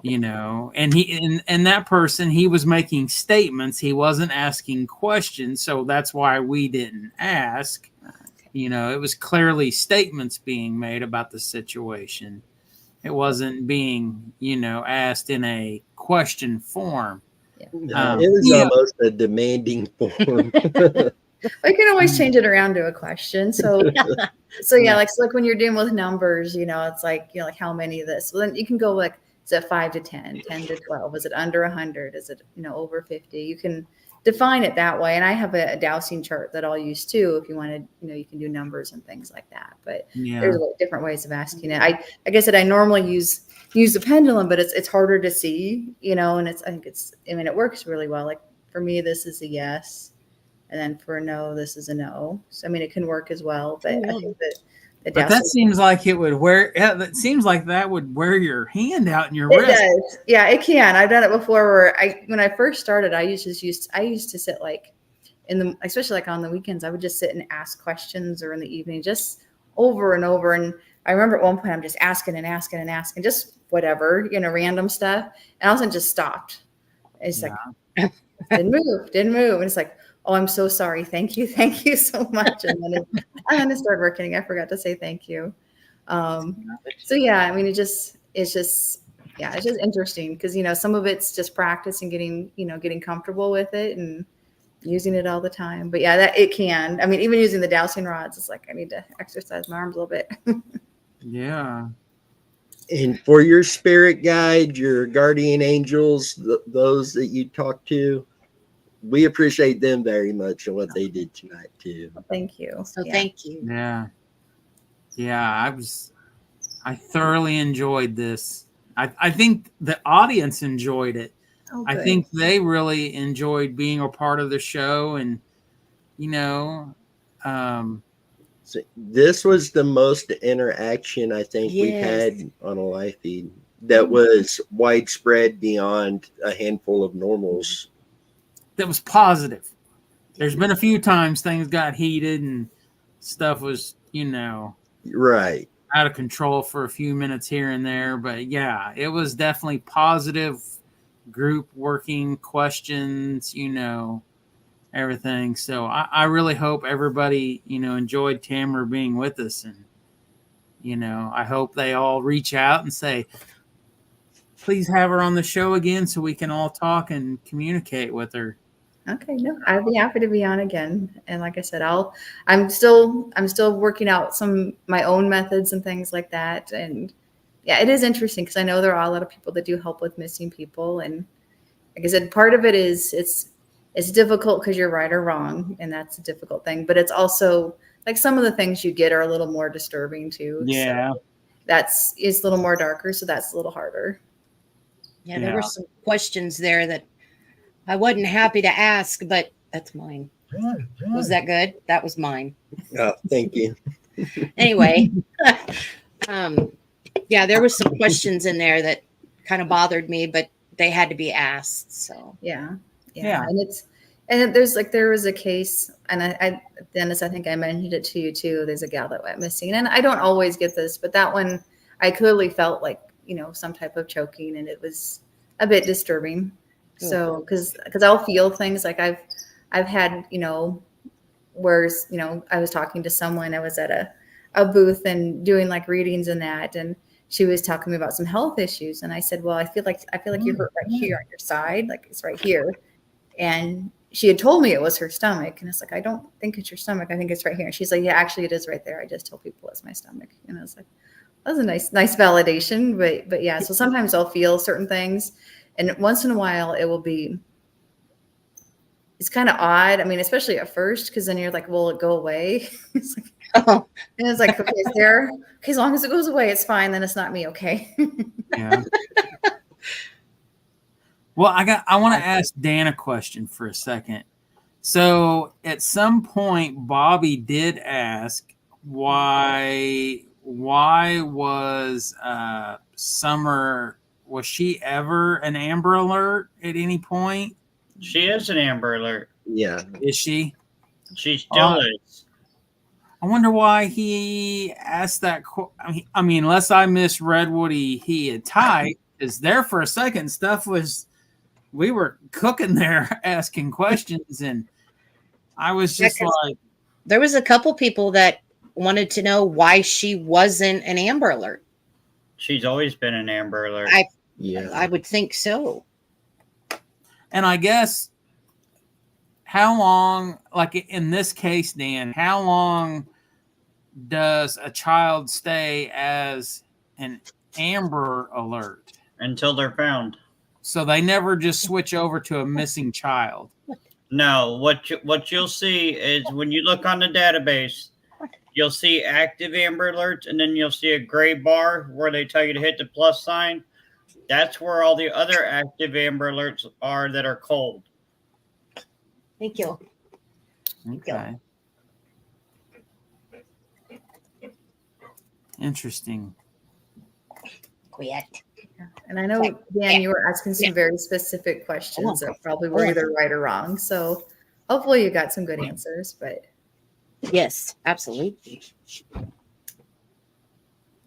and that person, he was making statements. He wasn't asking questions. So that's why we didn't ask. It was clearly statements being made about the situation. it wasn't being, asked in a question form. It was Yeah. almost a demanding form. I can always change it around to a question. So yeah, like when you're dealing with numbers, it's like, like how many of this? Well, then you can go like, is it 5 to 10, 10 to 12? Is it under 100? Is it, over 50? You can define it that way. And I have a dowsing chart that I'll use too. If you wanted, you can do numbers and things like that, but there's different ways of asking it. Like I said, I normally use the pendulum, but it's harder to see, and it works really well. Like for me, this is a yes. And then for a no, this is a no. So, it can work as well, but I think that seems like it would wear. Yeah, that seems like that would wear your hand out in your it wrist. does. Yeah, it can. I've done it before. Where when I first started, I used to sit like especially like on the weekends, I would just sit and ask questions, or in the evening, just over and over. And I remember at one point, I'm just asking and asking and asking, just whatever, random stuff, and all of a sudden just stopped. It's like didn't move, and it's like, oh, I'm so sorry. Thank you so much. And then it started working. I forgot to say thank you. So yeah, it's just interesting because some of it's just practice and getting comfortable with it and using it all the time. But yeah, that it can. Even using the dowsing rods, it's like I need to exercise my arms a little bit. Yeah. And for your spirit guide, your guardian angels, those that you talk to, we appreciate them very much and what they did tonight too. Thank you. So thank you. Yeah. I thoroughly enjoyed this. I think the audience enjoyed it. Oh, I think they really enjoyed being a part of the show, and so this was the most interaction I think we've Yes. had on a live feed that was widespread beyond a handful of normals. that was positive. There's been a few times things got heated and stuff was, Right. out of control for a few minutes here and there. But yeah, it was definitely positive group working, questions, everything. So I really hope everybody, enjoyed Tamara being with us. And, I hope they all reach out and say, please have her on the show again so we can all talk and communicate with her. Okay, no, I'd be happy to be on again. And like I said, I'm still working out some my own methods and things like that. And yeah, it is interesting because I know there are a lot of people that do help with missing people. And like I said, part of it is it's difficult because you're right or wrong, and that's a difficult thing. But it's also like some of the things you get are a little more disturbing too. Yeah. So it's a little more darker, so that's a little harder. Yeah, there were some questions there that I wasn't happy to ask, but that's mine. Was that good? That was mine. Oh, thank you. Anyway, yeah, there were some questions in there that kind of bothered me, but they had to be asked. So Yeah. Yeah. And there was a case, and I Dennis, I think I mentioned it to you too. There's a gal that went missing, and I don't always get this, but that one I clearly felt like some type of choking, and it was a bit disturbing. So because I'll feel things like I've had where I was talking to someone, I was at a booth and doing like readings and that, and she was talking to me about some health issues, and I said, well, I feel like you hurt right here on your side, like it's right here. And she had told me it was her stomach, and it's like, I don't think it's your stomach, I think it's right here. And she's like, yeah, actually it is right there, I just tell people it's my stomach. And I was like, that was a nice validation. But yeah, so sometimes I'll feel certain things, and once in a while it will be, it's kind of odd. Especially at first, because then you're like, will it go away? It's like, and it's like, okay, it's there. Okay, as long as it goes away, it's fine. Then it's not me. Okay. Yeah. Well, I want to ask Dan a question for a second. So at some point, Bobby did ask why was Summer, was she ever an Amber Alert at any point? She is an Amber Alert. Yeah. Is she? She still is. I wonder why he asked that. Unless I misread what he had typed, is there for a second. We were cooking there, asking questions, and I was just like, there was a couple people that wanted to know why she wasn't an Amber Alert. She's always been an Amber Alert. Yeah. I would think so. And I guess how long, like in this case, Dan, how long does a child stay as an Amber Alert? Until they're found. So they never just switch over to a missing child. No, what you'll see is when you look on the database, you'll see active Amber Alerts, and then you'll see a gray bar where they tell you to hit the plus sign. That's where all the other active Amber Alerts are that are cold. Thank you. Okay. Interesting. Quit. And I know, Dan, you were asking some very specific questions that probably were either right or wrong. So hopefully you got some good answers, but Yes, absolutely.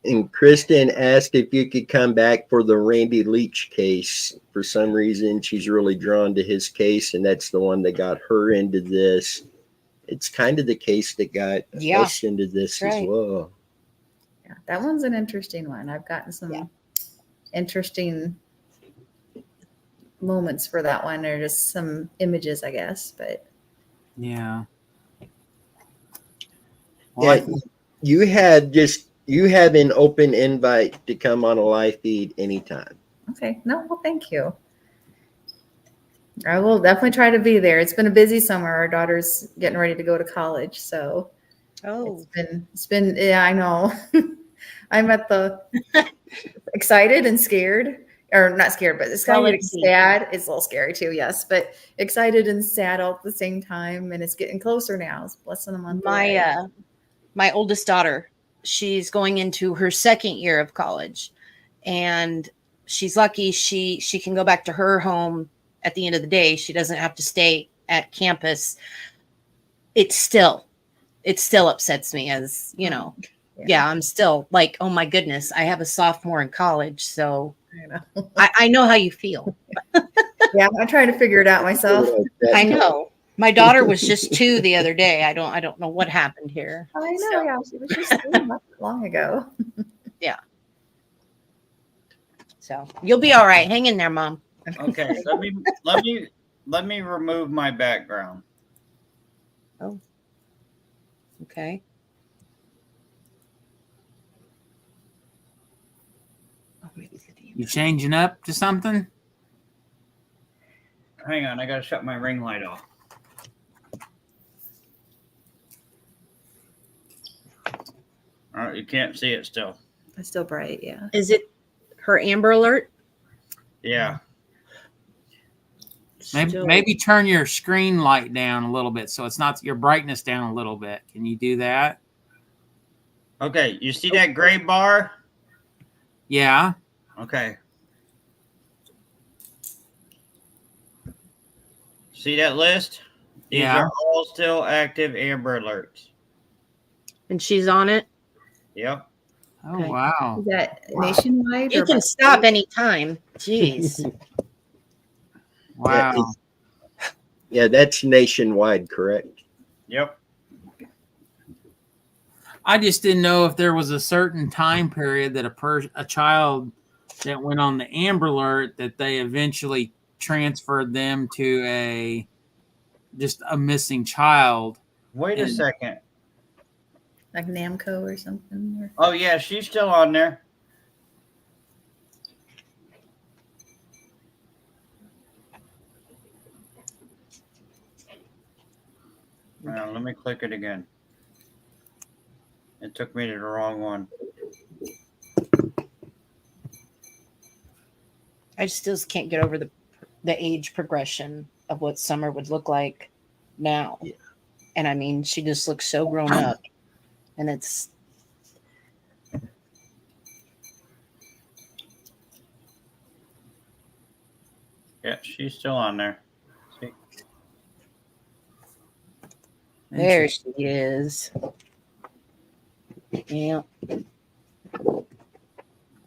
And Kristen asked if you could come back for the Randy Leach case. For some reason, she's really drawn to his case, and that's the one that got her into this. It's kind of the case that got Yeah, us into this that's as right. well. yeah, that one's an interesting one. I've gotten some interesting moments for that one, or just some images, I guess. But Yeah. Well, Yeah, you have an open invite to come on a live feed anytime. okay, no, well, thank you. I will definitely try to be there. It's been a busy summer. Our daughter's getting ready to go to college, so Oh, it's been yeah, I know. I'm at the excited and scared, or not scared, but excited and Jealousy. sad. It's a little scary too, yes, but excited and sad all at the same time, and it's getting closer now. It's less than a month away. my oldest daughter, she's going into her second year of college, and she's lucky she can go back to her home at the end of the day. She doesn't have to stay at campus. It still upsets me, as you know. Yeah, I'm still like, oh my goodness, I have a sophomore in college, so I know. I know how you feel. Yeah, I'm trying to figure it out myself. I know. My daughter was just 2 the other day. I don't know what happened here. I know, So, yeah, she was just not long ago. so you'll be all right. Hang in there, Mom. Okay, let me remove my background. Okay. you changing up to something? Hang on, I gotta shut my ring light off. All right, you can't see it still. It's still bright, yeah. Is it her Amber Alert? Yeah. Maybe turn your screen light down a little bit so it's not your brightness down a little bit. Can you do that? Okay, you see that gray bar? Yeah. Okay. See that list? These Yeah. are all still active Amber Alerts. And she's on it. Yep. Oh, Okay. wow. Is that nationwide? You or can by stop state? anytime. Jeez. Wow. Yeah, that's nationwide, correct? Yep. I just didn't know if there was a certain time period that a child that went on the Amber Alert that they eventually transferred them to just a missing child. Wait a second. Like Namco or something? Or... Oh yeah, she's still on there. Let me click it again. It took me to the wrong one. I still can't get over the age progression of what Summer would look like now. Yeah. And I mean, she just looks so grown up. And it's Yeah, she's still on there. See? there she is. Yeah.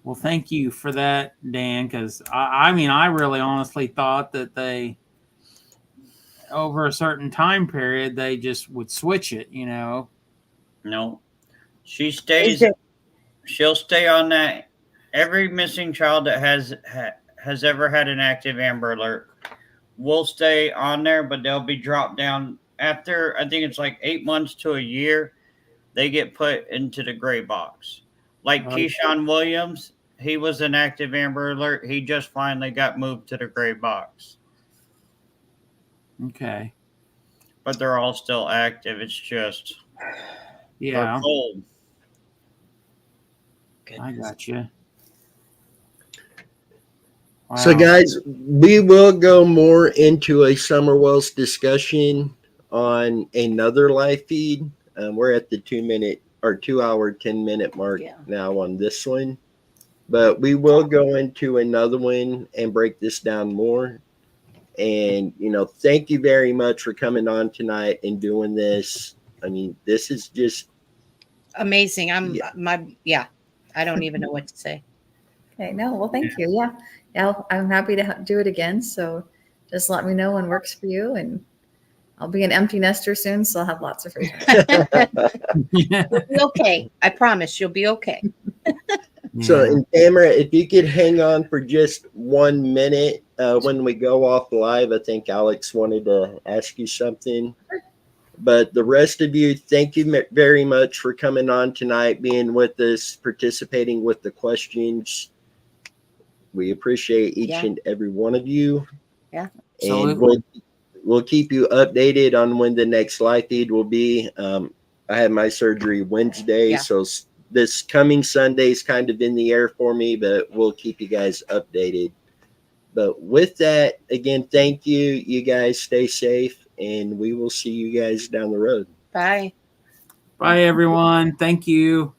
Well, thank you for that, Dan, because I mean, I really honestly thought that they, over a certain time period, they just would switch it, you know? No. She stays. Is it- She'll stay on that every missing child that has ever had an active Amber Alert will stay on there, but they'll be dropped down after, I think it's like 8 months to a year. They get put into the gray box. Like Keyshawn Williams, he was an active Amber Alert. He just finally got moved to the gray box. Okay. But they're all still active. It's just Yeah, they're cold. I got you. Wow. So, guys, we will go more into a Summer Wells discussion on another live feed. We're at the 2 hour, 10-minute mark now on this one. But we will go into another one and break this down more. And, thank you very much for coming on tonight and doing this. I mean, this is just amazing. I don't even know what to say. Okay, no, well, thank you. Yeah, I'm happy to do it again. So just let me know when works for you, and I'll be an empty nester soon, so I'll have lots of free time. You'll be okay. I promise you'll be okay. So, and Tamara, if you could hang on for just 1 minute when we go off live, I think Alex wanted to ask you something. But the rest of you, thank you very much for coming on tonight, being with us, participating with the questions. We appreciate each and every one of you. Yeah. And we'll keep you updated on when the next live feed will be. I had my surgery Wednesday, so this coming Sunday is kind of in the air for me, but we'll keep you guys updated. But with that, again, thank you. You guys stay safe, and we will see you guys down the road. Bye. Bye, everyone. Thank you.